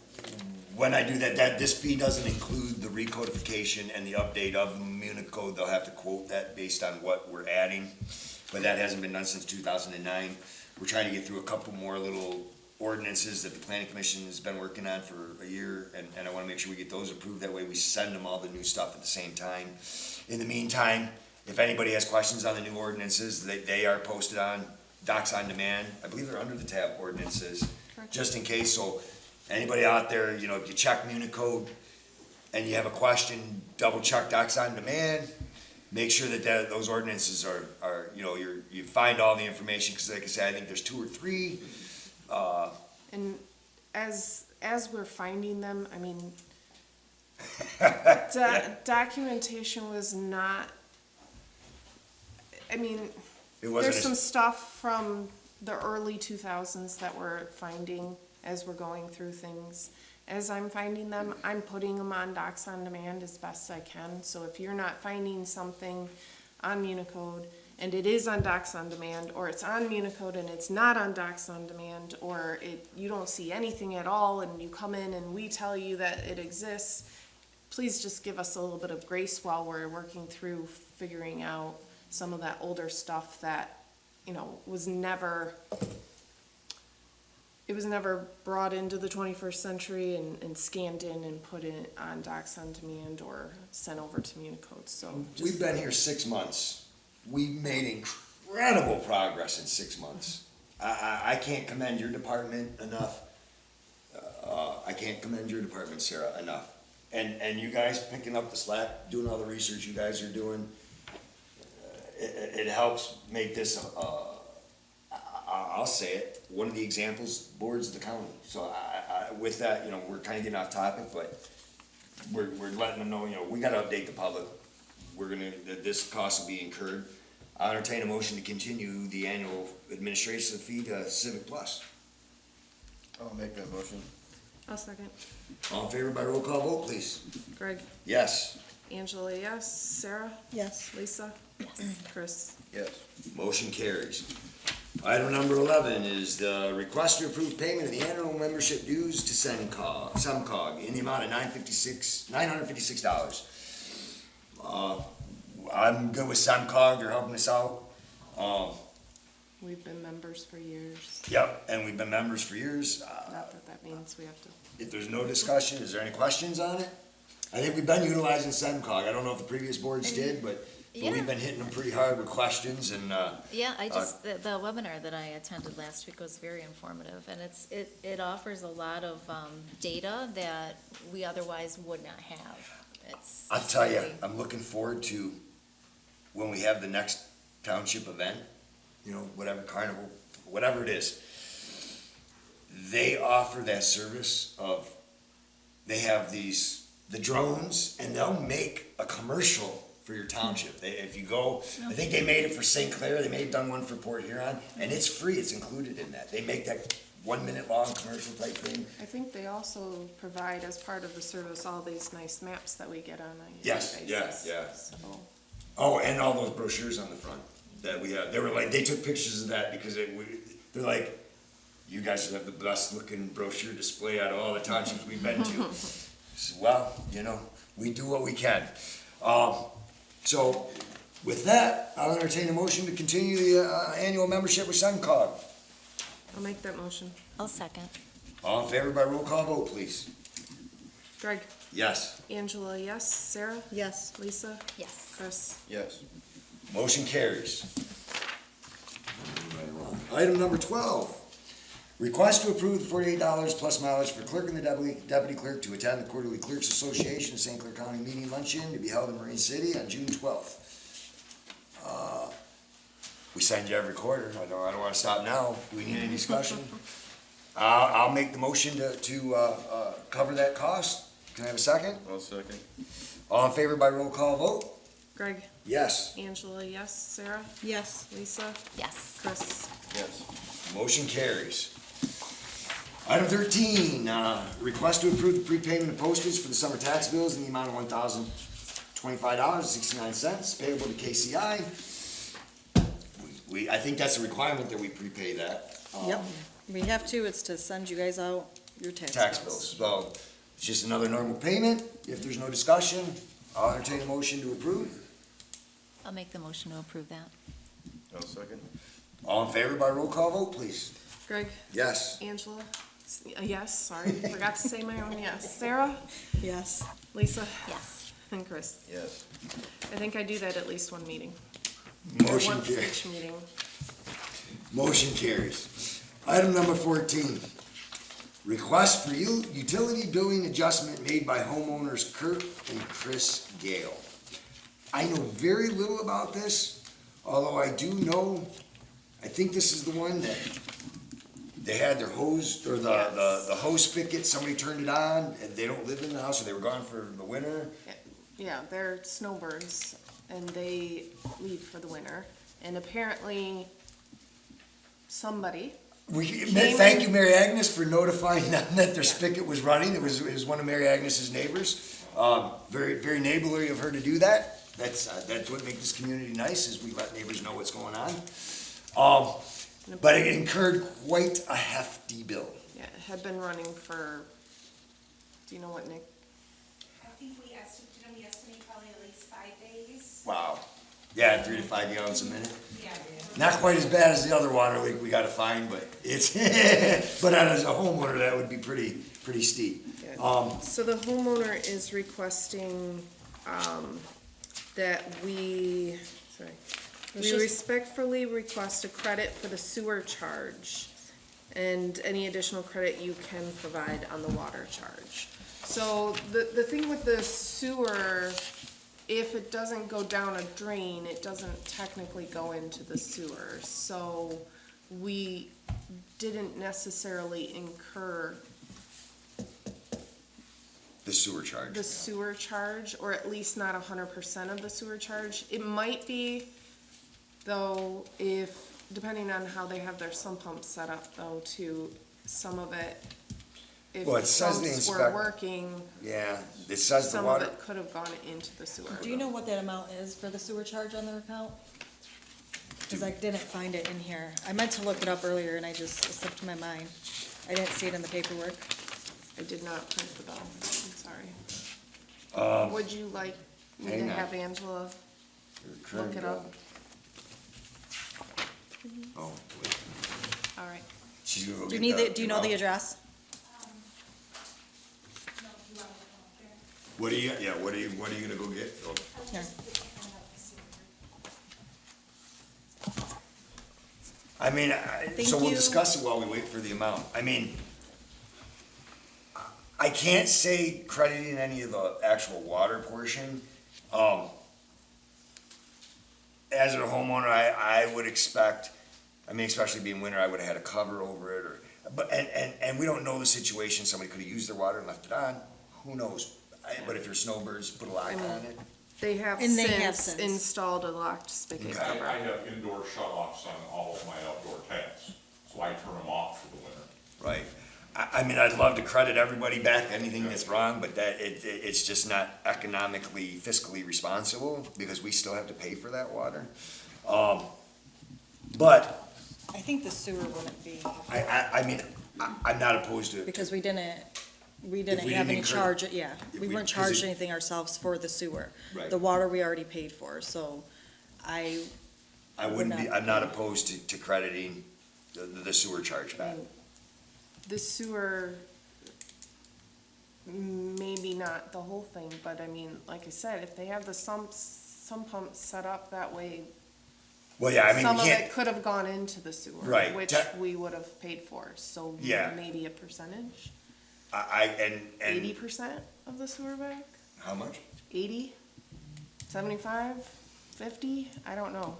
when I do that, this fee doesn't include the recodification and the update of Unicode. They'll have to quote that based on what we're adding, but that hasn't been done since 2009. We're trying to get through a couple more little ordinances that the planning commission has been working on for a year, and I wanna make sure we get those approved. That way we send them all the new stuff at the same time. In the meantime, if anybody has questions on the new ordinances, they are posted on Docs On Demand. I believe they're under the tab ordinances, Correct. just in case. So anybody out there, if you check Unicode and you have a question, double check Docs On Demand. Make sure that those ordinances are you find all the information, because like I say, I think there's 2 or 3. And as we're finding them, I mean, documentation was not, I mean, It wasn't there's some stuff from the early 2000s that we're finding as we're going through things. As I'm finding them, I'm putting them on Docs On Demand as best I can. So if you're not finding something on Unicode and it is on Docs On Demand, or it's on Unicode and it's not on Docs On Demand, or you don't see anything at all and you come in and we tell you that it exists, please just give us a little bit of grace while we're working through figuring out some of that older stuff that, was never brought into the 21st century and scanned in and put in on Docs On Demand or sent over to Unicode. So We've been here 6 months. We've made incredible progress in 6 months. I can't commend your department enough. I can't commend your department, Sarah, enough. And you guys picking up the slack, doing all the research you guys are doing. it helps make this, I'll say it, one of the examples boards of the county. So with that, you know, we're kinda getting off topic, but we're letting them know, you know, we gotta update the public. That this cost will be incurred. I'll entertain a motion to continue the annual administration fee to Civic Plus. I'll make that motion. I'll second. All in favor by roll call vote, please. Greg, Yes. Angela, yes. Sarah, Yes. Lisa, Yes. Chris. Yes. Motion carries. Item number 11 is the request to approve payment of the annual membership dues to SEMCOG in the amount of $956. I'm good with SEMCOG, they're helping us out. We've been members for years. Yep, and we've been members for years. Not that that means we have to. If there's no discussion, is there any questions on it? I think we've been utilizing SEMCOG. I don't know if the previous boards did, but Yeah. we've been hitting them pretty hard with questions and, Yeah, the webinar that I attended last week was very informative, and it offers a lot of, data that we otherwise would not have. I'll tell you, I'm looking forward to when we have the next township event, you know, whatever, carnival, whatever it is. They offer that service of, they have the drones, and they'll make a commercial for your township. If you go, I think they made it for St. Clair, they may have done one for Port Huron, and it's free, it's included in that. They make that 1 minute long commercial type thing. I think they also provide as part of the service all these nice maps that we get on a yearly Yes, basis. yeah. So, Oh, and all those brochures on the front that we have, they were like, they took pictures of that because they're like, you guys have the best looking brochure display out of all the townships we've been to. So, well, you know, we do what we can. So with that, I'll entertain a motion to continue the annual membership with SEMCOG. I'll make that motion. I'll second. All in favor by roll call vote, please. Greg, Yes. Angela, yes. Sarah, Yes. Lisa, Yes. Chris. Yes. Motion carries. Item number 12, request to approve the $48 plus mileage for clerk and the deputy clerk to attend the Quarterly Clerks Association of St. Clair County Meeting Luncheon to be held in Marine City on June 12th. We send you every quarter. I don't want to stop now. Do we need any discussion? I'll make the motion to cover that cost. Can I have a second? I'll second. All in favor by roll call vote? Greg, Yes. Angela, yes. Sarah, Yes. Lisa, Yes. Chris. Yes. Motion carries. Item 13, request to approve the prepayment of postage for the summer tax bills in the amount of $1,025.69 payable to KCI. I think that's a requirement that we prepay that. Yep, we have to, it's to send you guys out your Tax bills. So it's just another normal payment. If there's no discussion, I'll entertain a motion to approve. I'll make the motion to approve that. I'll second. All in favor by roll call vote, please. Greg, Yes. Angela, yes, sorry, forgot to say my own yes. Sarah, Yes. Lisa, Yes. and Chris. Yes. I think I do that at least one meeting. Or Motion once carries. each meeting. Motion carries. Item number 14, request for utility billing adjustment made by homeowners Kurt and Chris Gale. I know very little about this, although I do know, I think this is the one that they had their hose, or the hose spigot, somebody turned it on, and they don't live in the house, or they were gone for the winter. Yeah, they're snowbirds, and they leave for the winter. And apparently, somebody, Thank you, Mary Agnes, for notifying them that their Yeah. spigot was running. It was one of Mary Agnes's neighbors. Very, very neighborly of her to do that. That's what makes this community nice, is we let neighbors know what's going on. But it incurred quite a hefty bill. yeah, had been running for, do you know what, Nick? I think we estimate probably at least 5 days. Wow. Yeah, 3 to 5 gallons a minute. Yeah. Not quite as bad as the other water leak we gotta find, but it's, but as a homeowner, that would be pretty steep. So the homeowner is requesting, that we respectfully request a credit for the sewer charge and any additional credit you can provide on the water charge. So the thing with the sewer if it doesn't go down a drain, it doesn't technically go into the sewer. So we didn't necessarily incur The sewer charge. the sewer charge, or at least not 100% of the sewer charge. It might be, though, if, depending on how they have their sump pumps set up, though, too, some of it, if Well, it says the pumps were inspect- working, Yeah, it says the some of water, it could have gone into the sewer. Do you know what that amount is for the sewer charge on their account? Cause I didn't find it in here. I meant to look it up earlier and it slipped my mind. I didn't see it in the paperwork. I did not print the bill, I'm sorry. Would you like me to hang on. have Angela look it up? Oh, wait, All right. she's gonna go Do you get need do you know the amount. address? No, you want to come up there? What are you gonna go get? Oh, Here. I mean, Thank so we'll you. discuss it while we wait for the amount. I mean, I can't say crediting any of the actual water portion. As a homeowner, I would expect, I mean, especially being winter, I would have had a cover over it or, but, and we don't know the situation. Somebody could have used their water and left it on. Who knows? But if you're snowbirds, put a lock on it. They have And they have since since. installed a locked spigot Okay. cover. I have indoor shut-offs on all of my outdoor taps, so I turn them off for the winter. Right. I mean, I'd love to credit everybody back anything that's wrong, but it's just not economically, fiscally responsible because we still have to pay for that water. But I think the sewer wouldn't be, I mean, I'm not opposed to it. because we didn't we have didn't any incur- charge, yeah. if We we- weren't 'cause charged it- anything ourselves for the sewer. Right. The water we already paid for, so I, I wouldn't be, I'm not opposed to crediting the sewer charge back. The sewer, maybe not the whole thing, but I mean, like I said, if they have the sump pumps set up that way, Well, yeah, I mean, some we of can't, it could have gone into the sewer. Right. Which Te- we would have paid for, so Yeah. maybe a percentage, and 80% of the sewer back? how much? 80, 75, 50, I don't know.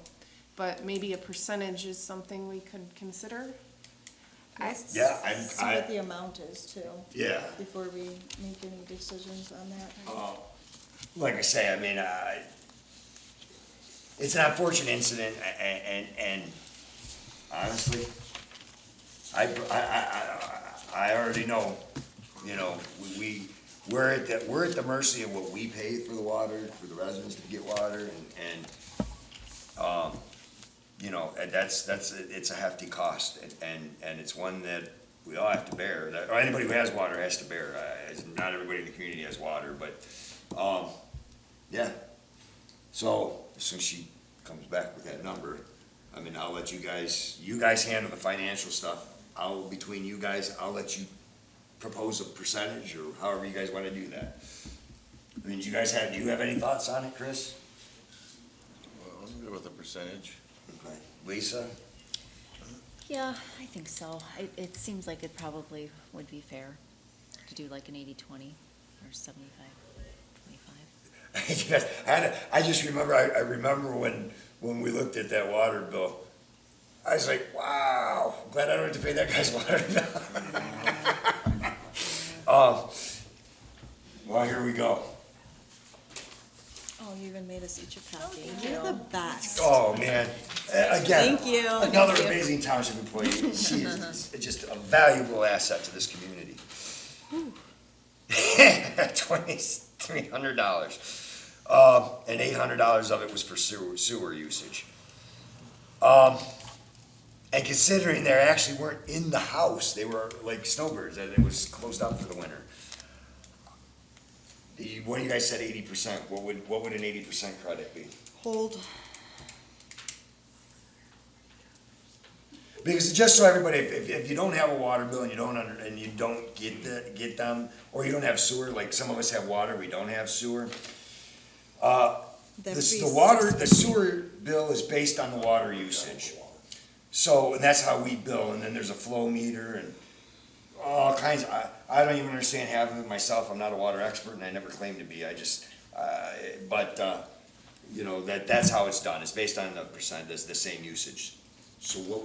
But maybe a percentage is something we could consider. Yeah, see what the amount is too, yeah. before we make any decisions on that. Like I say, I mean, it's an unfortunate incident, and honestly, I already know, you know, we're at the mercy of what we pay for the water, for the residents to get water, and you know, and it's a hefty cost, and it's one that we all have to bear, or anybody who has water has to bear. Not everybody in the community has water, but, yeah. So, as soon as she comes back with that number, I mean, I'll let you guys handle the financial stuff. Between you guys, I'll let you propose a percentage, or however you guys wanna do that. I mean, do you have any thoughts on it, Chris? Well, I'm good with the percentage. Okay. Lisa? Yeah, I think so. It seems like it probably would be fair to do like an 80-20 or 75-25. Yes, I just remember, I remember when we looked at that water bill, I was like, wow, glad I don't have to pay that guy's water bill. Well, here we go. Oh, you even made us each a copy. You're the best. Oh, man. Again. Thank you. Another Thank you. amazing township employee. She is just a valuable asset to this community. $2,300. And $800 of it was for sewer usage. And considering they actually weren't in the house, they were like snowbirds, and it was closed up for the winter. What do you guys said, 80%? What would an 80% credit be? Hold. Because just so everybody, if you don't have a water bill and you don't get them, or you don't have sewer, like some of us have water, we don't have sewer. The sewer bill is based on the water usage. So, and that's how we bill, and then there's a flow meter and all kinds, I don't even understand half of it myself, I'm not a water expert and I never claim to be, But, you know, that's how it's done, it's based on the percent, the same usage. So what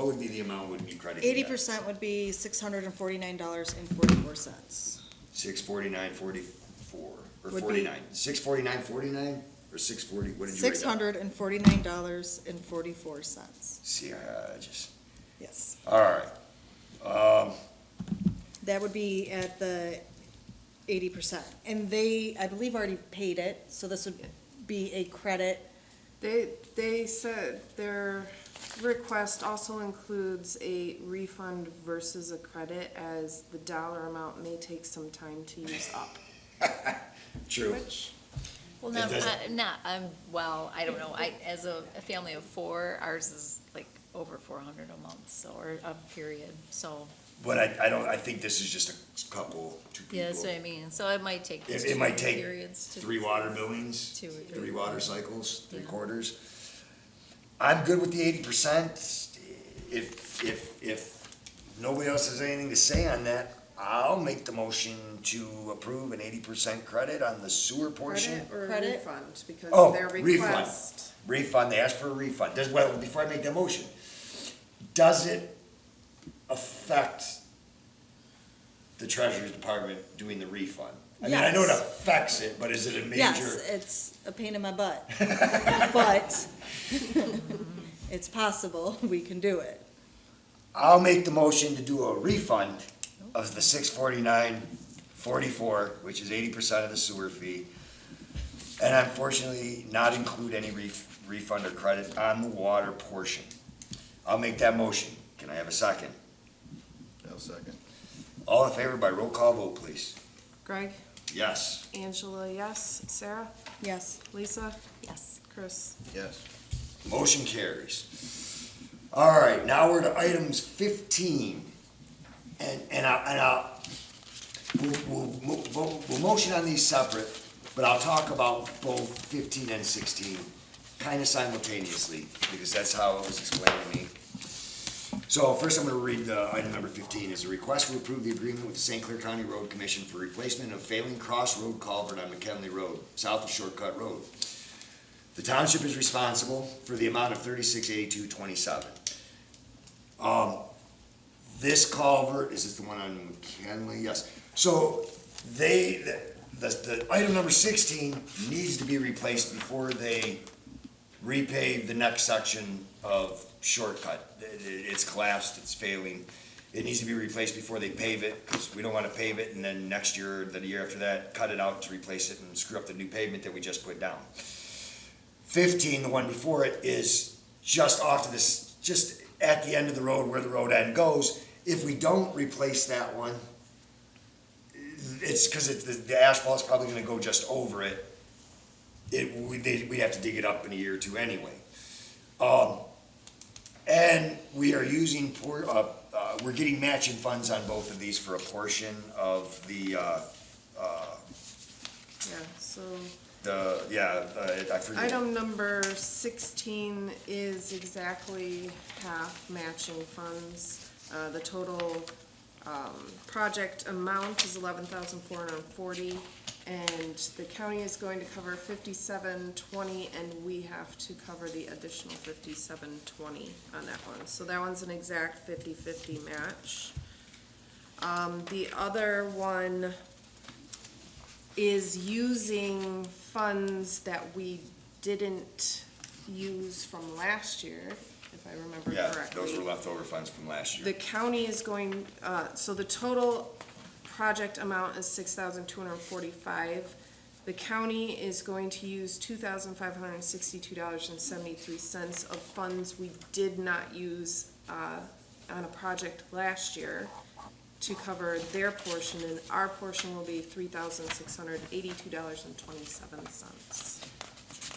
would be the amount would be credited? 80% would be $649.44. 649.44, or Would be- 49, 649.49, or 640, what did you write down? $649.44. See, just, Yes. all right. That would be at the 80%. And they, I believe, already paid it, so this would be a credit. They said their request also includes a refund versus a credit, as the dollar amount may take some time to use up. True. Which, Well, It doesn't- I don't know, as a family of four, ours is like over 400 a month, so, or a period, so, But I think this is just a couple, two people. yeah, that's what I mean, so it might take It might two take periods to. 3 water billings, Two or three. 3 water cycles, 3 Yeah. quarters. I'm good with the 80%. If nobody else has anything to say on that, I'll make the motion to approve an 80% credit on the sewer portion. credit or Credit? refund, because Oh, their refund. request. Refund, they asked for a refund. Well, before I make that motion, does it affect the treasurer's department doing the refund? I mean, I know it Yes. affects it, but is it a major? Yes, it's a pain in my butt. But it's possible we can do it. I'll make the motion to do a refund of the $649.44, which is 80% of the sewer fee. And unfortunately, not include any refund or credit on the water portion. I'll make that motion. Can I have a second? I'll second. All in favor by roll call vote, please. Greg, Yes. Angela, yes. Sarah, Yes. Lisa, Yes. Chris. Yes. Motion carries. All right, now we're to items 15. We'll motion on these separate, but I'll talk about both 15 and 16 kind of simultaneously, because that's how it was explained to me. So first I'm gonna read item number 15, is a request to approve the agreement with the St. Clair County Road Commission for replacement of failing cross road culvert on McKinley Road, south of Shortcut Road. The township is responsible for the amount of $3682.27. This culvert, is this the one on McKinley? Yes. So the item number 16 needs to be replaced before they repave the next section of Shortcut. It's collapsed, it's failing. It needs to be replaced before they pave it, because we don't want to pave it and then next year, or the year after that, cut it out to replace it and screw up the new pavement that we just put down. 15, the one before it, is just off to this, just at the end of the road where the road end goes. If we don't replace that one, it's because the asphalt's probably gonna go just over it. We'd have to dig it up in a year or two anyway. And we are using we're getting matching funds on both of these for a portion of the, Yeah, so I forget. item number 16 is exactly half matching funds. The total, project amount is $11,440, and the county is going to cover $5720, and we have to cover the additional $5720 on that one. So that one's an exact 50-50 match. The other one is using funds that we didn't use from last year, if I remember correctly. Yeah, those were leftover funds from last The year. county is going, so the total project amount is $6,245. The county is going to use $2,562.73 of funds we did not use, on a project last year to cover their portion, and our portion will be $3,682.27.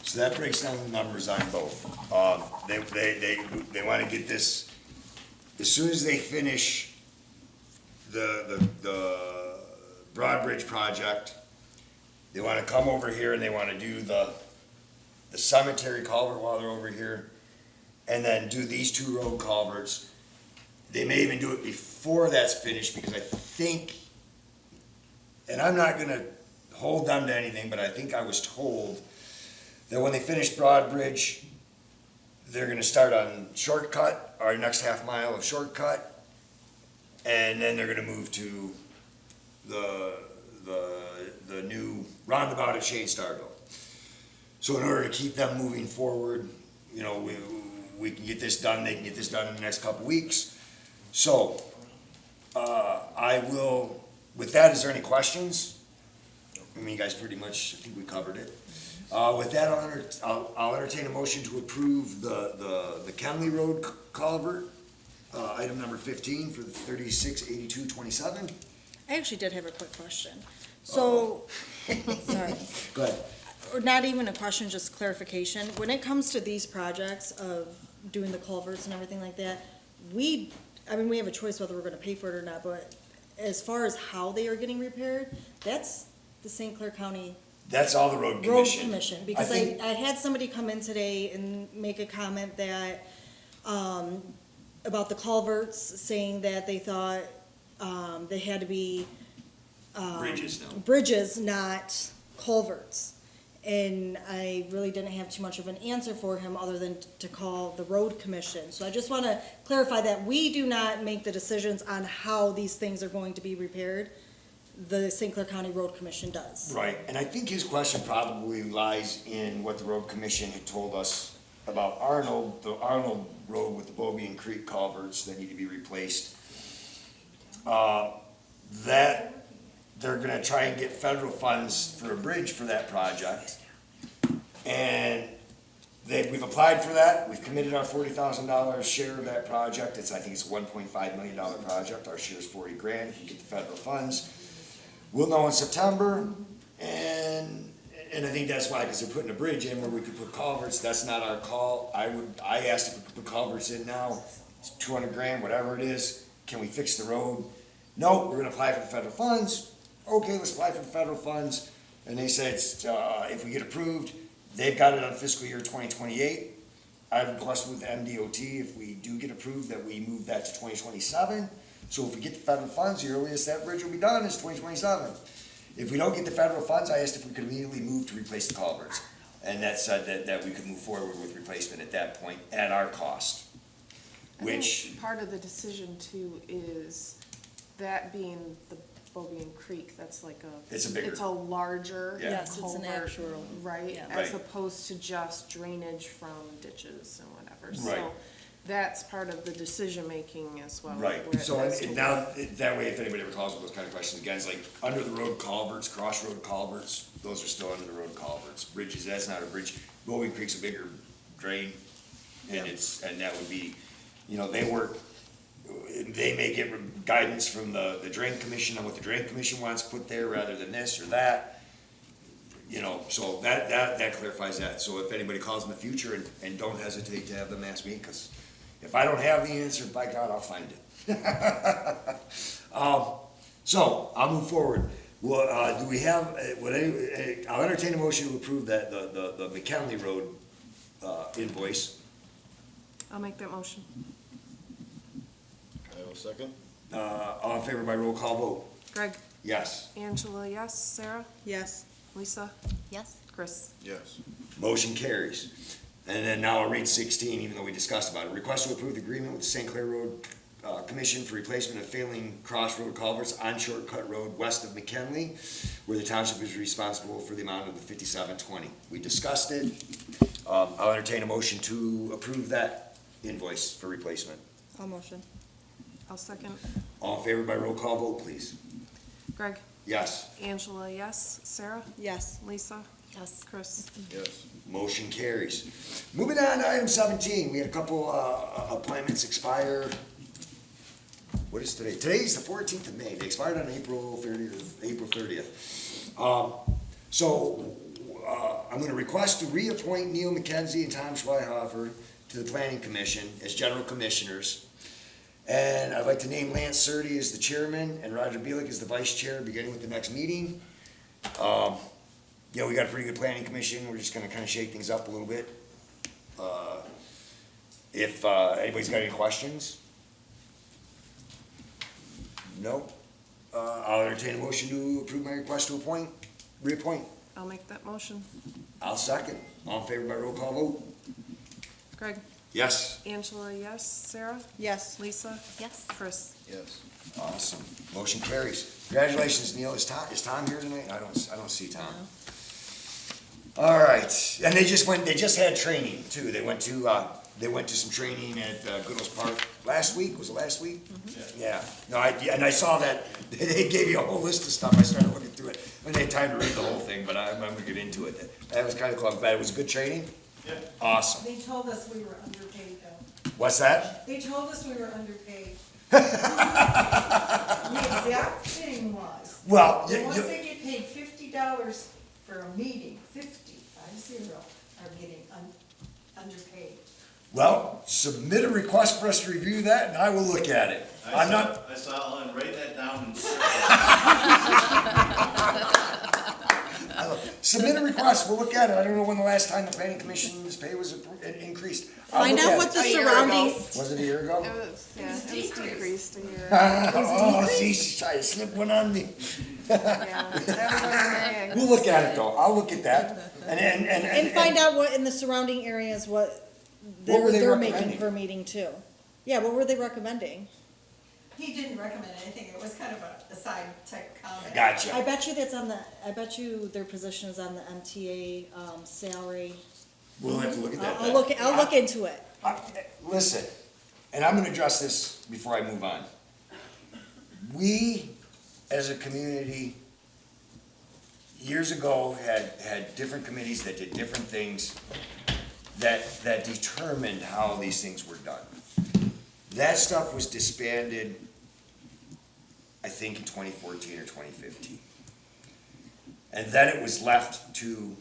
So that breaks down the numbers on both. They want to get this, as soon as they finish the Broadbridge project, they want to come over here and they want to do the cemetery culvert while they're over here, and then do these 2 road culverts. They may even do it before that's finished, because I think, and I'm not gonna hold them to anything, but I think I was told that when they finish Broadbridge, they're gonna start on Shortcut, our next half mile of Shortcut, and then they're gonna move to the new roundabout at Shane Starville. So in order to keep them moving forward, you know, we can get this done, they can get this done in the next couple weeks. So, I will, with that, is there any questions? I mean, you guys pretty much, I think we covered it. With that, I'll entertain a motion to approve the Kenley Road culvert, item number 15 for the 368227. I actually did have a quick question. So, sorry, Go ahead. or not even a question, just clarification. When it comes to these projects of doing the culverts and everything like that, we have a choice whether we're gonna pay for it or not, but as far as how they are getting repaired, that's the St. Clair County That's all the road Road commission. Commission. Because think- I had somebody come in today and make a comment that, about the culverts, saying that they thought, they had to be, Bridges now. bridges, not culverts. And I really didn't have too much of an answer for him other than to call the road commission. So I just want to clarify that we do not make the decisions on how these things are going to be repaired. The St. Clair County Road Commission does. Right, and I think his question probably lies in what the road commission had told us about Arnold, the Arnold Road with the Bobian Creek culverts that need to be replaced. That they're gonna try and get federal funds for a bridge for that project. And we've applied for that, we've committed our $40,000 share of that project, I think it's a $1.5 million project, our share is 40 grand if you get the federal funds. We'll know in September, and I think that's why, because they're putting a bridge in where we could put culverts, that's not our call. I asked if we could put culverts in now, it's 200 grand, whatever it is, can we fix the road? No, we're gonna apply for the federal funds. Okay, let's apply for the federal funds. And they said, if we get approved, they've got it on fiscal year 2028. I've requested with MDOT, if we do get approved, that we move that to 2027. So if we get the federal funds, the earliest that bridge will be done is 2027. If we don't get the federal funds, I asked if we could immediately move to replace the culverts. And that said that we could move forward with replacement at that point at our cost. I think Which, part of the decision too is that being the Bobian Creek, that's like It's a bigger- it's a larger Yeah. Yes, it's an culvert, actual, right? yeah. As Right. opposed to just drainage from ditches and whatever. Right. So that's part of the decision-making as well. right, where it so has to now, that way, if anybody ever calls with those kind of questions, again, it's like, under the road culverts, crossroad culverts, those are still under the road culverts. Bridges, that's not a bridge. Bobian Creek's a bigger drain, and and that would be, you know, they may get guidance from the drain commission on what the drain commission wants put there rather than this or that. You know, so that clarifies that. So if anybody calls in the future, and don't hesitate to have them ask me, because if I don't have the answer, by God, I'll find it. So I'll move forward. Well, do we have, I'll entertain a motion to approve that, the McKinley Road, invoice. I'll make that motion. I will second. All in favor by roll call vote? Greg? Yes. Angela, yes. Sarah? Yes. Lisa? Yes? Chris? Yes. Motion carries. And then now I'll read 16, even though we discussed about it. Request to approve the agreement with the St. Clair Road Commission for replacement of failing crossroad culverts on Shortcut Road west of McKinley, where the township is responsible for the amount of the $57.20. We discussed it. I'll entertain a motion to approve that invoice for replacement. I'll motion. I'll second. All in favor by roll call vote, please. Greg? Yes. Angela, yes. Sarah? Yes. Lisa? Yes. Chris? Yes. Motion carries. Moving on to item 17, we had a couple appointments expire. What is today? Today's the 14th of May. They expired on April 30th. I'm going to request to reappoint Neil McKenzie and Tom Schweihofer to the Planning Commission as general commissioners. And I'd like to name Lance Surdy as the chairman and Roger Bielik as the vice chair, beginning with the next meeting. We got a pretty good planning commission. We're just gonna kind of shake things up a little bit. If anybody's got any questions? No? I'll entertain a motion to approve my request to appoint. reappoint. I'll make that motion. I'll second. All in favor by roll call vote? Greg? Yes. Angela, yes. Sarah? Yes. Lisa? Yes. Chris? Yes. Awesome. Motion carries. Congratulations, Neil. Is Tom here tonight? I don't see Tom. All right. And they just had training too. They went to some training at Goodall's Park last week. Was it last week? Yeah. No, I saw that they gave you a whole list of stuff. I started looking through it. I didn't have time to read the whole thing, but I'm gonna get into it. That was kind of cool. I'm glad it was good training. Yeah. Awesome. They told us we were underpaid though. What's that? They told us we were underpaid. The exact thing was, Well, the ones that get paid $50 for a meeting, 50 are getting underpaid. well, submit a request for us to review that, and I will look at it. I'm not. I saw Ellen write that down and Submit a request, we'll look at it. I don't know when the last time the planning commission's pay was increased. I'll Find look out at what it. the A year ago. surrounding, Was it a year ago? It was decreased a year. Oh, see, she's trying to slip one on me. Yeah, that was under May. We'll look at it though, I'll look at that. and find out what in the surrounding areas, what What were they they're making recommending? per meeting too. Yeah, what were they recommending? He didn't recommend anything, it was kind of a side type comment. I Gotcha. bet you their position is on the MTA, salary. We'll have to look at that. I'll look into it. Listen, and I'm gonna address this before I move on. We, as a community, years ago, had different committees that did different things that determined how these things were done. That stuff was disbanded, I think in 2014 or 2015. And then it was left to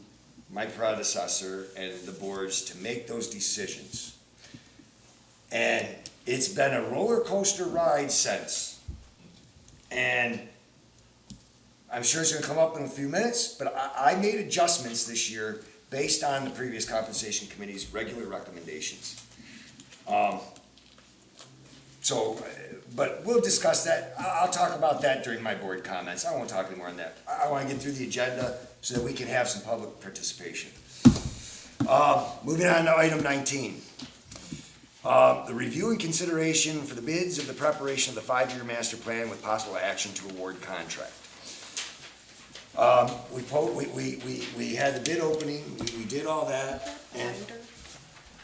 my predecessor and the boards to make those decisions. And it's been a roller coaster ride since. And I'm sure it's gonna come up in a few minutes, but I made adjustments this year based on the previous compensation committee's regular recommendations. But we'll discuss that. I'll talk about that during my board comments. I won't talk anymore on that. I wanna get through the agenda so that we can have some public participation. Moving on to item 19. The review and consideration for the bids of the preparation of the 5-year master plan with possible action to award contract. We had the bid opening, we did all that, and,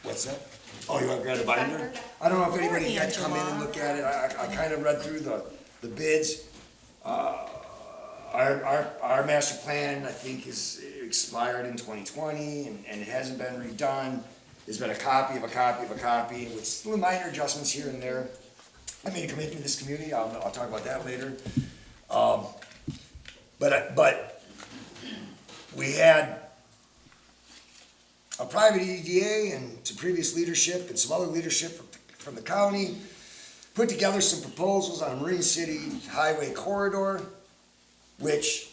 what's that? Oh, you want to grab a binder? I don't know if anybody had come in and look at it, I kind of read through the bids. Our master plan, I think, is expired in 2020, and it hasn't been redone. There's been a copy of a copy of a copy, with little minor adjustments here and there. I made a commitment to this community, I'll talk about that later. But we had a private EDA and some previous leadership and some other leadership from the county put together some proposals on a Marine City highway corridor, which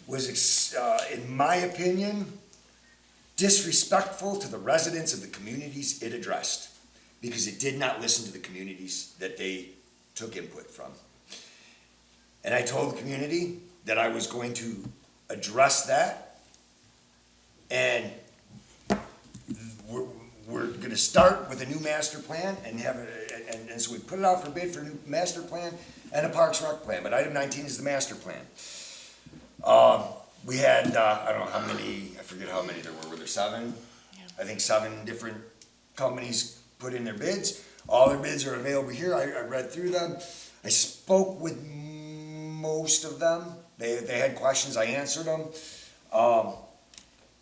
was, in my opinion, disrespectful to the residents of the communities it addressed, because it did not listen to the communities that they took input from. And I told the community that I was going to address that, and we're gonna start with a new master plan and and so we put it out for bid for a new master plan and a Parks Rec plan, but item 19 is the master plan. We had, I don't know how many, I forget how many there were there 7? I think 7 different companies put in their bids. All their bids are available here, I read through them. I spoke with most of them. They had questions, I answered them.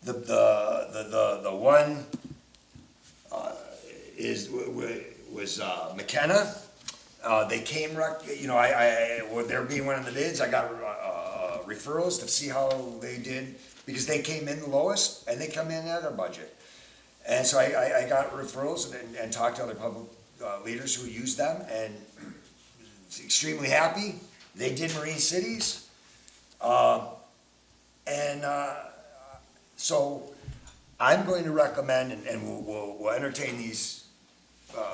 The one was McKenna. They came, they're being one of the bids. I got referrals to see how they did, because they came in the lowest and they come in at our budget. And so I got referrals and talked to other public leaders who used them, and extremely happy. They did Marine Cities. So I'm going to recommend, and we'll entertain these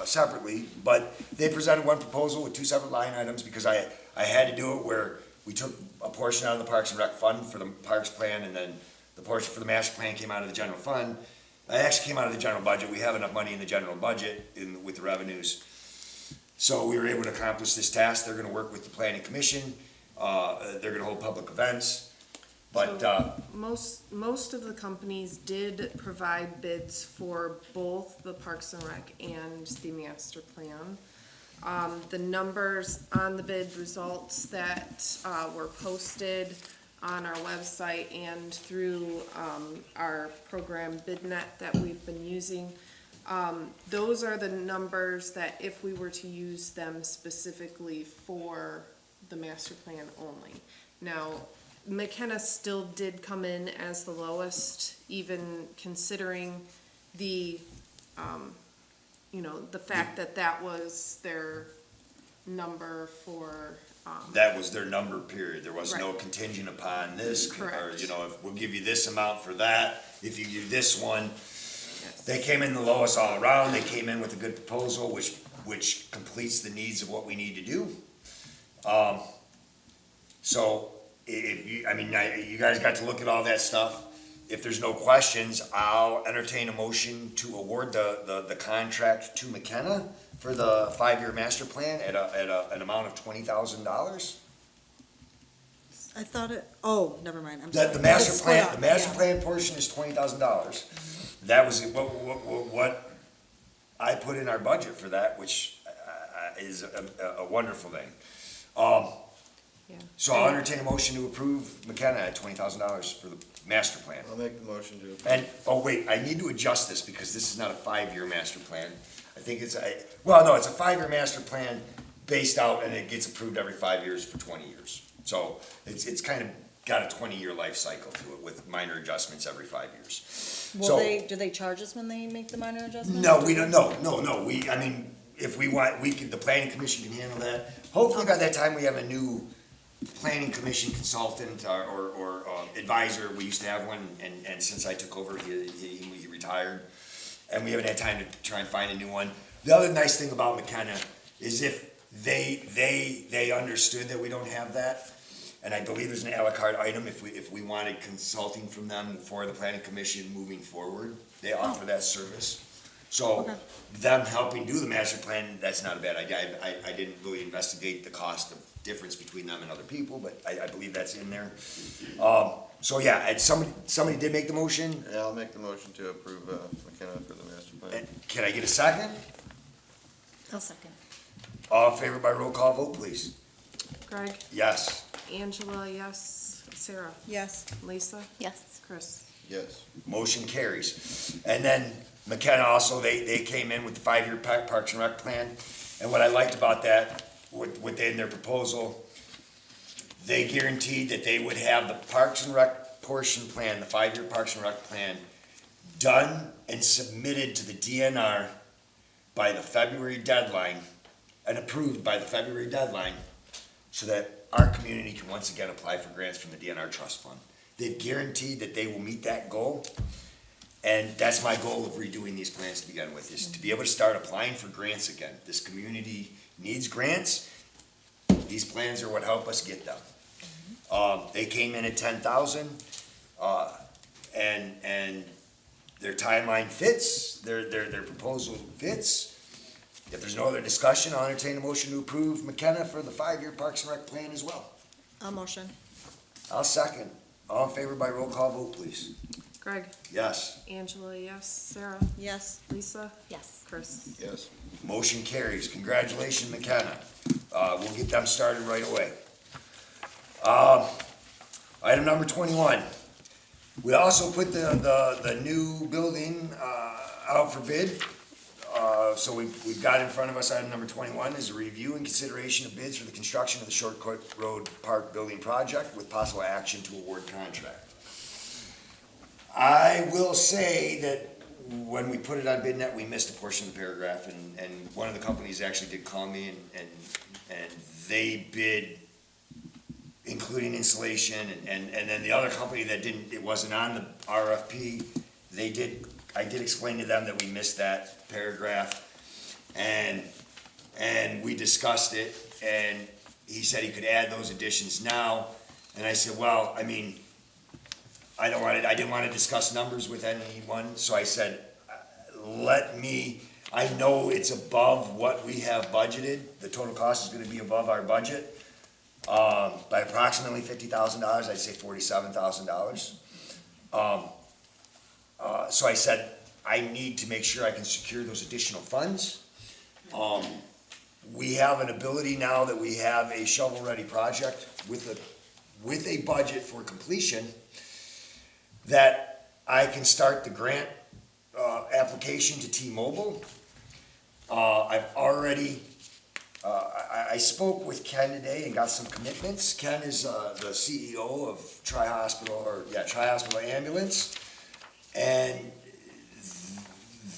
separately, but they presented one proposal with 2 separate line items, because I had to do it where we took a portion out of the Parks and Rec fund for the Parks plan, and then the portion for the master plan came out of the general fund. It actually came out of the general budget. We have enough money in the general budget with the revenues. So we were able to accomplish this task. They're gonna work with the planning commission. They're gonna hold public events. But, Most of the companies did provide bids for both the Parks and Rec and the master plan. The numbers on the bid results that, were posted on our website and through, our program BidNet that we've been using, those are the numbers that if we were to use them specifically for the master plan only. Now, McKenna still did come in as the lowest, even considering the, the fact that that was their number for, that was their number, period. There was no Right. contingent upon this, or, Correct. if we'll give you this amount for that, if you do this one. yes. They came in the lowest all around. They came in with a good proposal, which completes the needs of what we need to do. So if you, you guys got to look at all that stuff. If there's no questions, I'll entertain a motion to award the contract to McKenna for the 5-year master plan at an amount of $20,000. I thought never mind, I'm The sorry. the master It's split plan, up, the master yeah. plan portion is $20,000. That was what I put in our budget for that, which is a wonderful thing. Yeah. So I'll entertain a motion to approve McKenna at $20,000 for the master plan. I'll make the motion to approve. And, wait, I need to adjust this because this is not a 5-year master plan. I think it's it's a 5-year master plan based out, and it gets approved every 5 years for 20 years. So it's kind of got a 20-year life cycle to it with minor adjustments every 5 years. Do they charge us when they make the minor adjustments? No, we don't, no, if we want, the planning commission can handle that. Hopefully by that time, we have a new planning commission consultant or advisor. We used to have one, and since I took over, he retired. And we haven't had time to try and find a new one. The other nice thing about McKenna is if they understood that we don't have that, and I believe there's an a la carte item if we wanted consulting from them for the planning commission moving forward, they offer that service. So Okay. them helping do the master plan, that's not a bad idea. I didn't really investigate the cost of difference between them and other people, but I believe that's in there. So yeah, and somebody did make the motion. Yeah, I'll make the motion to approve McKenna for the master plan. And can I get a second? I'll second. All in favor by roll call vote, please. Greg, Yes. Angela, yes. Sarah, Yes. Lisa, Yes. Chris. Yes. Motion carries. And then McKenna also, they came in with the 5-year Parks and Rec plan. And what I liked about that, in their proposal, they guaranteed that they would have the Parks and Rec portion plan, the 5-year Parks and Rec plan, done and submitted to the DNR by the February deadline, and approved by the February deadline, so that our community can once again apply for grants from the DNR Trust Fund. They've guaranteed that they will meet that goal, and that's my goal of redoing these plans to begin with, is to be able to start applying for grants again. This community needs grants. These plans are what help us get them. They came in at 10,000, and their timeline fits, their proposal fits. If there's no other discussion, I'll entertain a motion to approve McKenna for the 5-year Parks and Rec plan as well. I'll motion. I'll second. All in favor by roll call vote, please. Greg, Yes. Angela, yes. Sarah, Yes. Lisa, Yes. Chris. Yes. Motion carries. Congratulations, McKenna. We'll get them started right away. Item number 21. We also put the new building out for bid. So we've got in front of us, item number 21 is a review and consideration of bids for the construction of the Short Court Road Park Building Project with possible action to award contract. I will say that when we put it on BidNet, we missed a portion of the paragraph, and one of the companies actually did call me, and they bid including installation, and then the other company that didn't, it wasn't on the RFP, I did explain to them that we missed that paragraph, and we discussed it, and he said he could add those additions now, and I said, well, I mean, I didn't want to discuss numbers with anyone, so I said, I know it's above what we have budgeted, the total cost is gonna be above our budget, by approximately $50,000, I'd say $47,000. So I said, I need to make sure I can secure those additional funds. We have an ability now that we have a shovel-ready project with a budget for completion, that I can start the grant application to T-Mobile. I've already, I spoke with Ken today and got some commitments. Ken is the CEO of Tri-Hospital Ambulance, and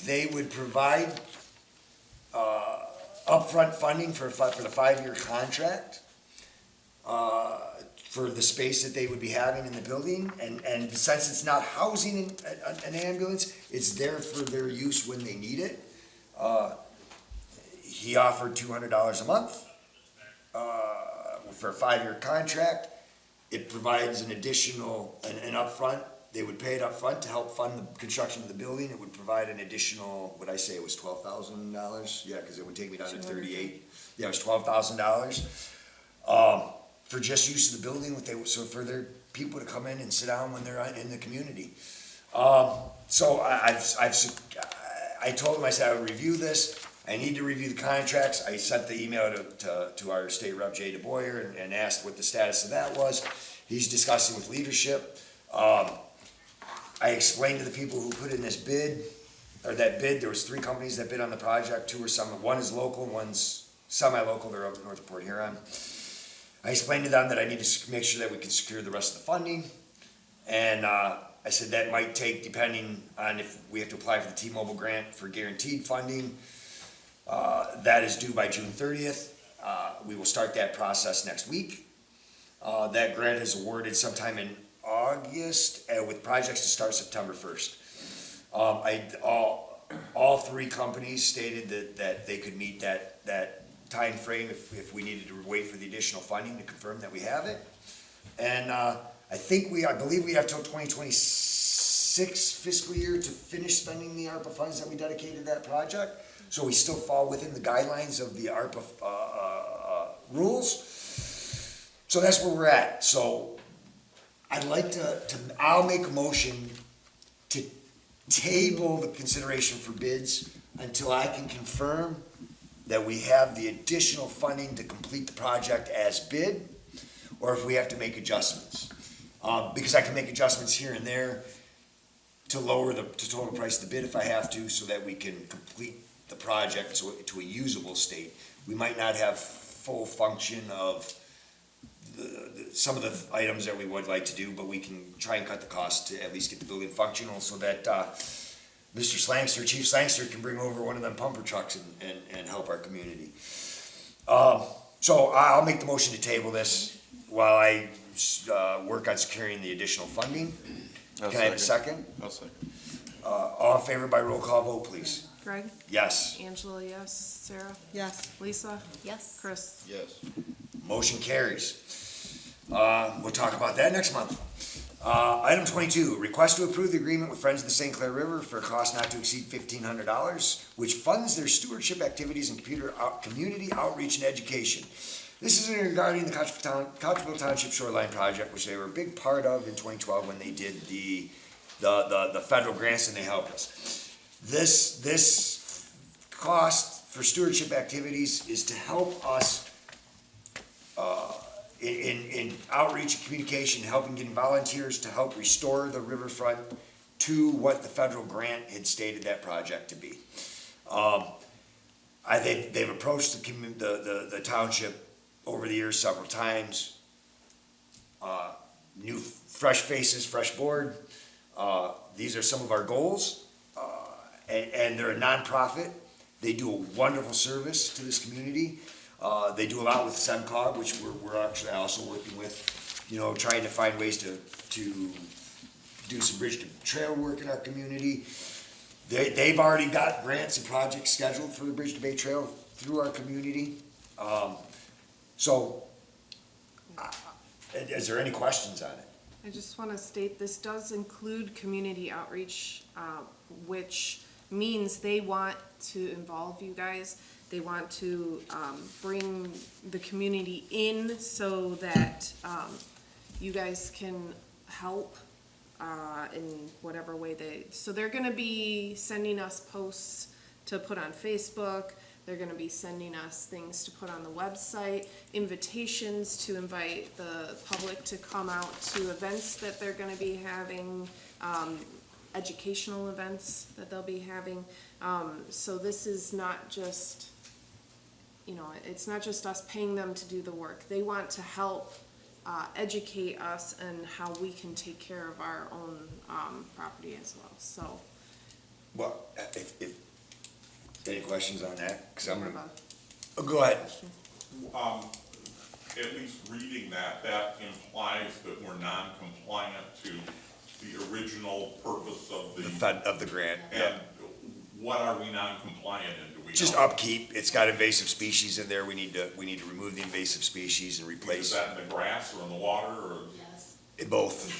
they would provide upfront funding for the 5-year contract for the space that they would be having in the building, and since it's not housing an ambulance, it's there for their use when they need it. He offered $200 a month for a 5-year contract. It provides an additional, an upfront. They would pay it upfront to help fund the construction of the building. It would provide an additional, would I say it was $12,000? Yeah, because it would take me down to 38. Yeah, it was $12,000 for just use of the building. So for their people to come in and sit down when they're in the community. So I told him, I said I would review this. I need to review the contracts. I sent the email to our state rep, Jay DeBoyer, and asked what the status of that was. He's discussing with leadership. I explained to the people who put in this bid, there was 3 companies that bid on the project. 2 were one is local, one's semi-local, they're up north of Port Huron. I explained to them that I need to make sure that we can secure the rest of the funding. And I said that might take, depending on if we have to apply for the T-Mobile grant for guaranteed funding, that is due by June 30th. We will start that process next week. That grant is awarded sometime in August, with projects to start September 1st. All 3 companies stated that they could meet that time frame if we needed to wait for the additional funding to confirm that we have it. And I believe we have till 2026 fiscal year to finish spending the ARPA funds that we dedicated to that project. So we still fall within the guidelines of the ARPA rules. So that's where we're at. So I'd like I'll make a motion to table the consideration for bids until I can confirm that we have the additional funding to complete the project as bid, or if we have to make adjustments. Because I can make adjustments here and there to lower the total price of the bid if I have to, so that we can complete the project to a usable state. We might not have full function of some of the items that we would like to do, but we can try and cut the cost to at least get the building functional, so that Mr. Slangster, Chief Slangster, can bring over one of them pumper trucks and help our community. So I'll make the motion to table this while I work on securing the additional funding. Can I have a second? I'll second. All in favor by roll call vote, please. Greg? Yes. Angela, yes. Sarah? Yes. Lisa? Yes. Chris? Yes. Motion carries. We'll talk about that next month. Item 22, request to approve the agreement with Friends of the St. Clair River for a cost not to exceed $1,500, which funds their stewardship activities and community outreach and education. This is regarding the Cottrellville Township Shoreline Project, which they were a big part of in 2012 when they did the federal grants, and they helped us. This cost for stewardship activities is to help us in outreach and communication, helping getting volunteers to help restore the riverfront to what the federal grant had stated that project to be. They've approached the township over the years several times. New fresh faces, fresh board. These are some of our goals, and they're a nonprofit. They do a wonderful service to this community. They do a lot with SEMCOG, which we're actually also working with, trying to find ways to do some bridge to trail work in our community. They've already got grants and projects scheduled for the Bridge to Bay Trail through our community. So Is there any questions on it? I just want to state, this does include community outreach, which means they want to involve you guys. They want to bring the community in so that you guys can help in whatever way so they're gonna be sending us posts to put on Facebook. They're gonna be sending us things to put on the website, invitations to invite the public to come out to events that they're gonna be having, educational events that they'll be having. So this is not just, it's not just us paying them to do the work. They want to help educate us and how we can take care of our own property as well, so. Well, if any questions on that? 'Cause I'm have gonna, a go ahead. question. At least reading that implies that we're non-compliant to the original purpose of Of the grant, yeah. And what are we non-compliant in? Do we Just know? upkeep, it's got invasive species in there, we need to remove the invasive species and Is replace that in the grass or in the water or? it both.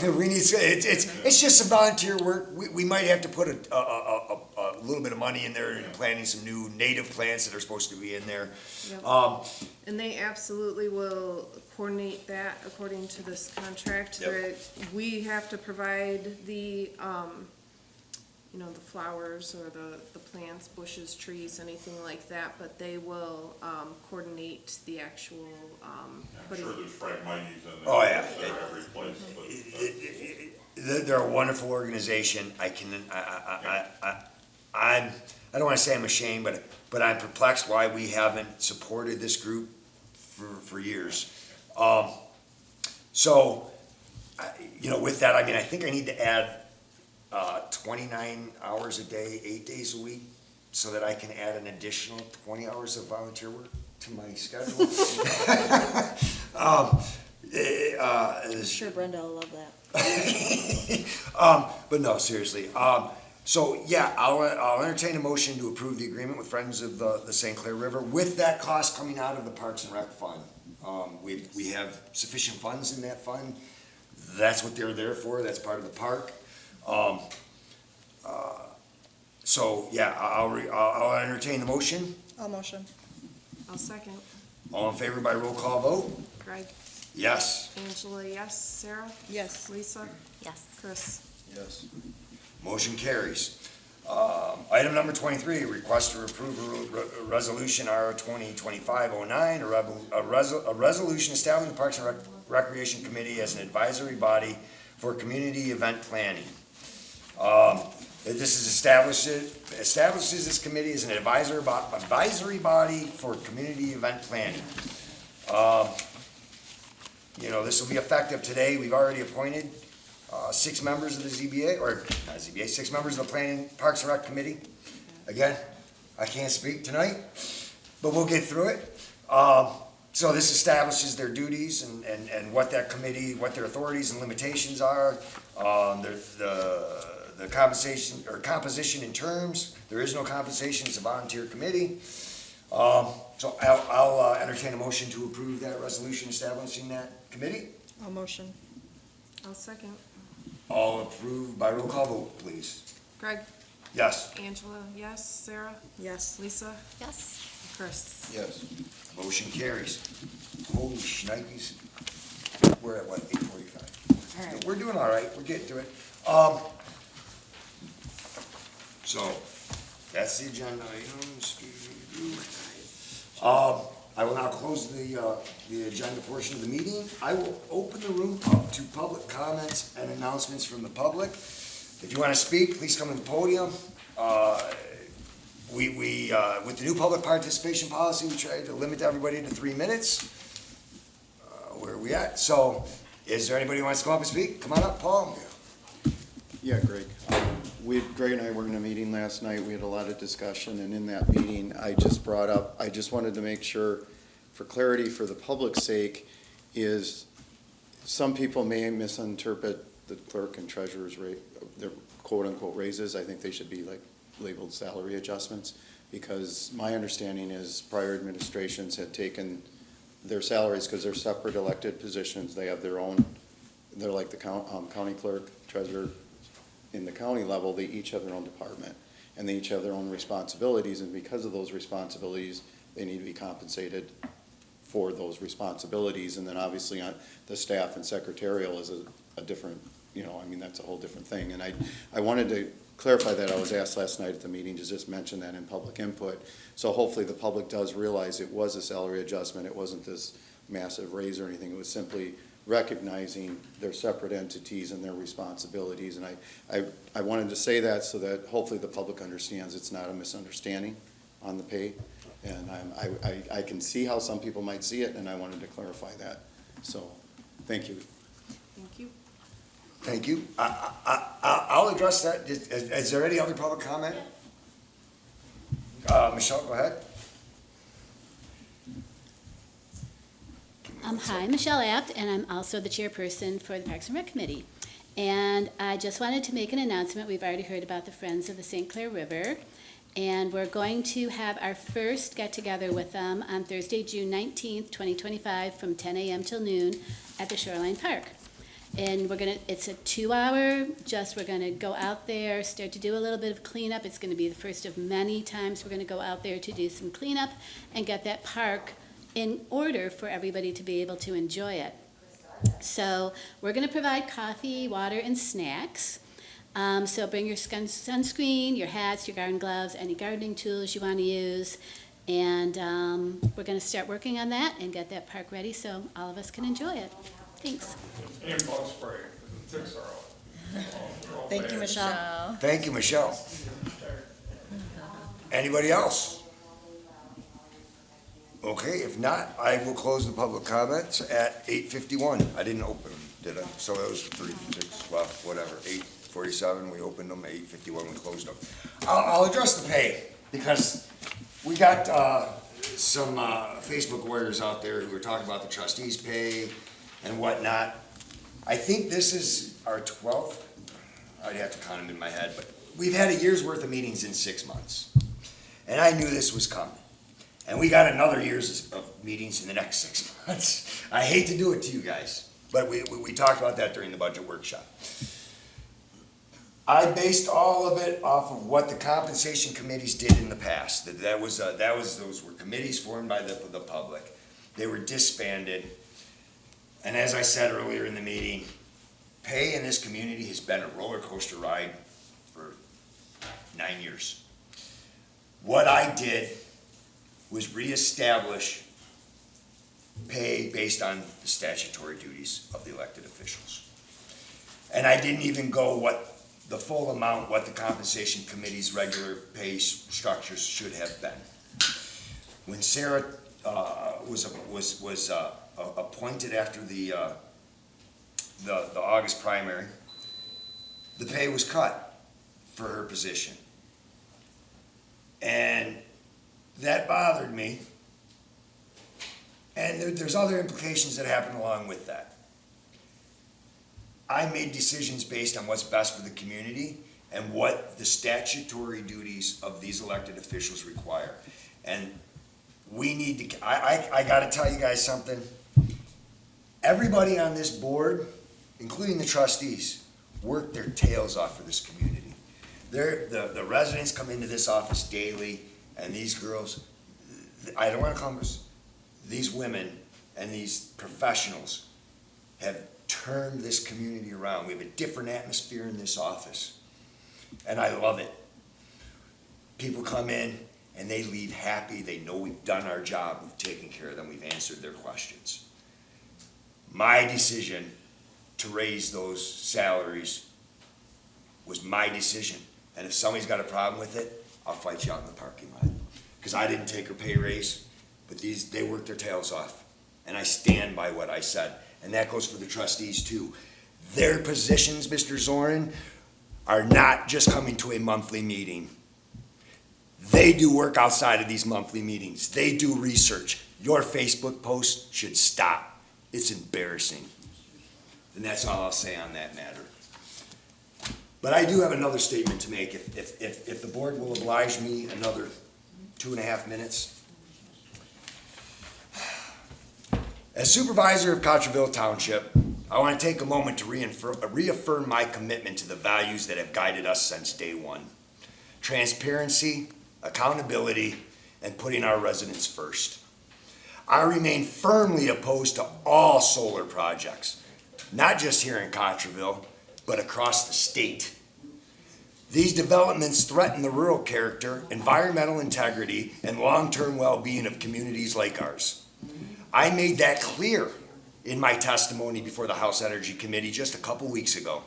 We need, it's just some volunteer work, we might have to put a little bit of money in there and planting some new native plants that are supposed to be in there. Yep. And they absolutely will coordinate that according to this contract. Yep. We have to provide the, the flowers or the plants, bushes, trees, anything like that, but they will, coordinate the actual, I'm putting. sure there's Phragmites in there. Oh, yeah. They're every place, but. They're a wonderful organization, I don't wanna say I'm ashamed, but I'm perplexed why we haven't supported this group for years. So, with that, I think I need to add 29 hours a day, 8 days a week, so that I can add an additional 20 hours of volunteer work to my schedule. I'm sure Brenda will love that. But no, seriously. So yeah, I'll entertain a motion to approve the agreement with Friends of the St. Clair River with that cost coming out of the Parks and Rec Fund. We have sufficient funds in that fund. That's what they're there for. That's part of the park. So yeah, I'll entertain the motion. I'll motion. I'll second. All in favor by roll call vote? Greg, Yes. Angela, yes. Sarah, Yes. Lisa, Yes. Chris. Yes. Motion carries. Item number 23, request to approve a resolution R 2025-09, a resolution establishing the Parks and Recreation Committee as an advisory body for community event planning. This establishes this committee as an advisory body for community event planning. This will be effective today. We've already appointed 6 members of the ZBA, or not ZBA, 6 members of the Planning Parks and Rec Committee. Again, I can't speak tonight, but we'll get through it. So this establishes their duties and what that committee, what their authorities and limitations are, the compensation or composition in terms. There is no compensation, it's a volunteer committee. So I'll entertain a motion to approve that resolution establishing that committee. I'll motion. I'll second. All approved by roll call vote, please. Greg, Yes. Angela, yes. Sarah, Yes. Lisa, Yes. Chris. Yes. Motion carries. Holy shnikes. We're at what, 8:45? All right. We're doing all right, we're getting to it. So, that's the agenda items. I will now close the agenda portion of the meeting. I will open the room up to public comments and announcements from the public. If you want to speak, please come to the podium. With the new public participation policy, we tried to limit everybody to 3 minutes. Where are we at? So, is there anybody who wants to come up and speak? Come on up, Paul. Yeah, Greg. Greg and I were in a meeting last night. We had a lot of discussion, and in that meeting, I just wanted to make sure, for clarity, for the public's sake, is some people may misinterpret the clerk and treasurer's rate, their quote-unquote raises. I think they should be labeled salary adjustments, because my understanding is prior administrations had taken their salaries, because they're separate elected positions, they have their own, they're like the county clerk, treasurer. In the county level, they each have their own department, and they each have their own responsibilities, and because of those responsibilities, they need to be compensated for those responsibilities, and then obviously on the staff and secretarial is a different, I mean, that's a whole different thing, and I wanted to clarify that. I was asked last night at the meeting to just mention that in public input, so hopefully the public does realize it was a salary adjustment, it wasn't this massive raise or anything, it was simply recognizing their separate entities and their responsibilities, and I wanted to say that so that hopefully the public understands it's not a misunderstanding on the pay, and I can see how some people might see it, and I wanted to clarify that, so, thank you. Thank you. Thank you. I'll address that. Is there any other public comment? Michelle, go ahead. Hi, Michelle Apt, and I'm also the chairperson for the Parks and Rec Committee. And I just wanted to make an announcement. We've already heard about the Friends of the St. Clair River, and we're going to have our first get-together with them on Thursday, June 19th, 2025, from 10 a.m. till noon at the Shoreline Park. And it's a 2-hour, we're gonna go out there, start to do a little bit of cleanup. It's gonna be the first of many times we're gonna go out there to do some cleanup and get that park in order for everybody to be able to enjoy it. So we're going to provide coffee, water, and snacks. So bring your sunscreen, your hats, your garden gloves, any gardening tools you want to use. And we're going to start working on that and get that park ready so all of us can enjoy it. Thanks. And bug spray, the ticks are out. Thank you, Michelle. Thank you, Michelle. Anybody else? Okay, if not, I will close the public comments at 8:51. I didn't open them, did I? So it was 36, well, whatever, 8:47, we opened them, 8:51, we closed them. I'll address the pay, because we got some Facebook warriors out there who are talking about the trustees' pay and whatnot. I think this is our 12th, I'd have to count them in my head, but we've had a year's worth of meetings in 6 months. And I knew this was coming. And we got another year's of meetings in the next 6 months. I hate to do it to you guys, but we talked about that during the budget workshop. I based all of it off of what the compensation committees did in the past. Those were committees formed by the public. They were disbanded. And as I said earlier in the meeting, pay in this community has been a roller coaster ride for 9 years. What I did was reestablish pay based on the statutory duties of the elected officials. And I didn't even go the full amount, what the compensation committee's regular pay structures should have been. When Sarah was appointed after the August primary, the pay was cut for her position. And that bothered me, and there's other implications that happen along with that. I made decisions based on what's best for the community and what the statutory duties of these elected officials require. And we need to, I gotta tell you guys something. Everybody on this board, including the trustees, work their tails off for this community. The residents come into this office daily. And these girls, I don't want to call them, these women and these professionals have turned this community around. We have a different atmosphere in this office, and I love it. People come in and they leave happy. They know we've done our job. We've taken care of them. We've answered their questions. My decision to raise those salaries was my decision. And if somebody's got a problem with it, I'll fight you out in the parking lot. Because I didn't take her pay raise, but they worked their tails off. And I stand by what I said. And that goes for the trustees too. Their positions, Mr. Zorin, are not just coming to a monthly meeting. They do work outside of these monthly meetings. They do research. Your Facebook post should stop. It's embarrassing. And that's all I'll say on that matter. But I do have another statement to make, if the board will oblige me another 2.5 minutes. As supervisor of Cottrellville Township, I want to take a moment to reaffirm my commitment to the values that have guided us since day one. Transparency, accountability, and putting our residents first. I remain firmly opposed to all solar projects, not just here in Cottrellville, but across the state. These developments threaten the rural character, environmental integrity, and long-term well-being of communities like ours. I made that clear in my testimony before the House Energy Committee just a couple weeks ago,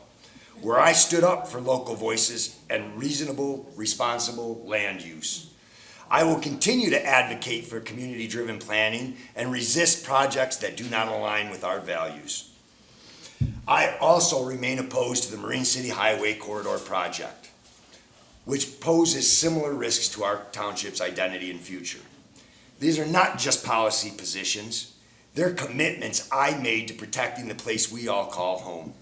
where I stood up for local voices and reasonable, responsible land use. I will continue to advocate for community-driven planning and resist projects that do not align with our values. I also remain opposed to the Marine City Highway Corridor project, which poses similar risks to our township's identity and future. These are not just policy positions, they're commitments I made to protecting the place we all call home.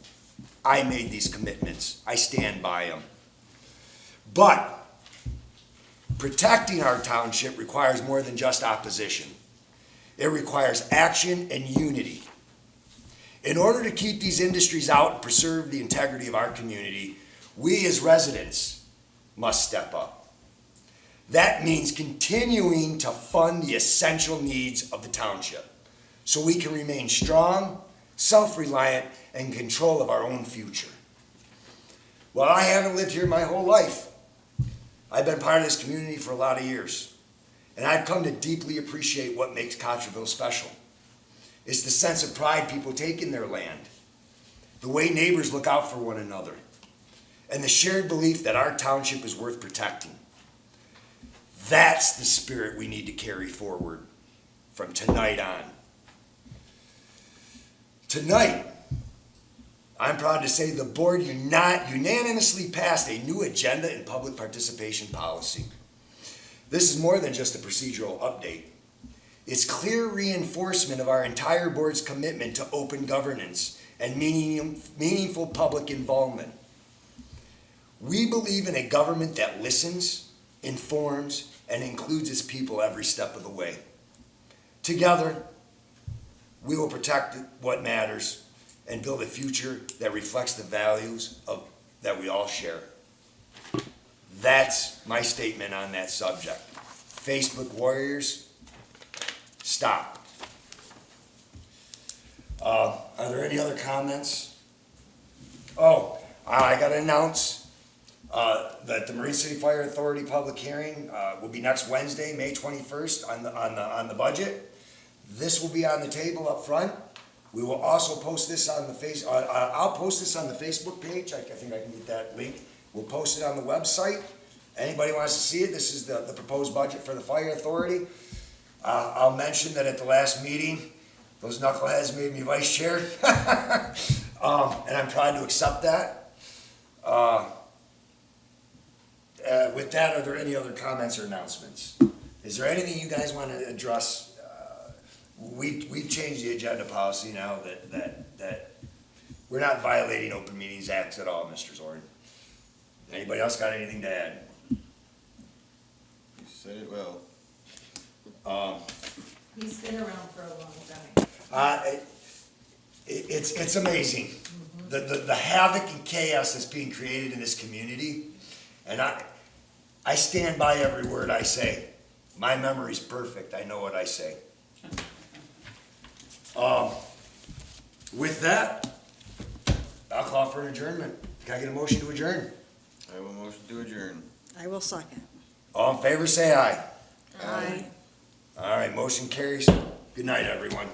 I made these commitments, I stand by them. But protecting our township requires more than just opposition. It requires action and unity. In order to keep these industries out and preserve the integrity of our community, we as residents must step up. That means continuing to fund the essential needs of the township so we can remain strong, self-reliant, and in control of our own future. Well, I haven't lived here my whole life. I've been part of this community for a lot of years, and I've come to deeply appreciate what makes Cottrellville special. It's the sense of pride people take in their land, the way neighbors look out for one another, and the shared belief that our township is worth protecting. That's the spirit we need to carry forward from tonight on. Tonight, I'm proud to say the board unanimously passed a new agenda and public participation policy. This is more than just a procedural update. It's clear reinforcement of our entire board's commitment to open governance and meaningful public involvement. We believe in a government that listens, informs, and includes its people every step of the way. Together, we will protect what matters and build a future that reflects the values that we all share. That's my statement on that subject. Facebook warriors, stop. Are there any other comments? Oh, I got to announce that the Marine City Fire Authority public hearing will be next Wednesday, May 21st, on the budget. This will be on the table up front. We will also post this on the I'll post this on the Facebook page. I think I can get that link. We'll post it on the website. Anybody wants to see it, this is the proposed budget for the Fire Authority. I'll mention that at the last meeting, those knuckleheads made me vice chair. And I'm proud to accept that. With that, are there any other comments or announcements? Is there anything you guys want to address? We've changed the agenda policy now that we're not violating Open Meetings Act at all, Mr. Zorn. Anybody else got anything to add? You said it well. He's been around for a long time. It's amazing, the havoc and chaos that's being created in this community, and I stand by every word I say. My memory's perfect, I know what I say. With that, I'll call for an adjournment. Can I get a motion to adjourn? I will motion to adjourn. I will second. All in favor, say aye. Aye. All right, motion carries. Good night, everyone.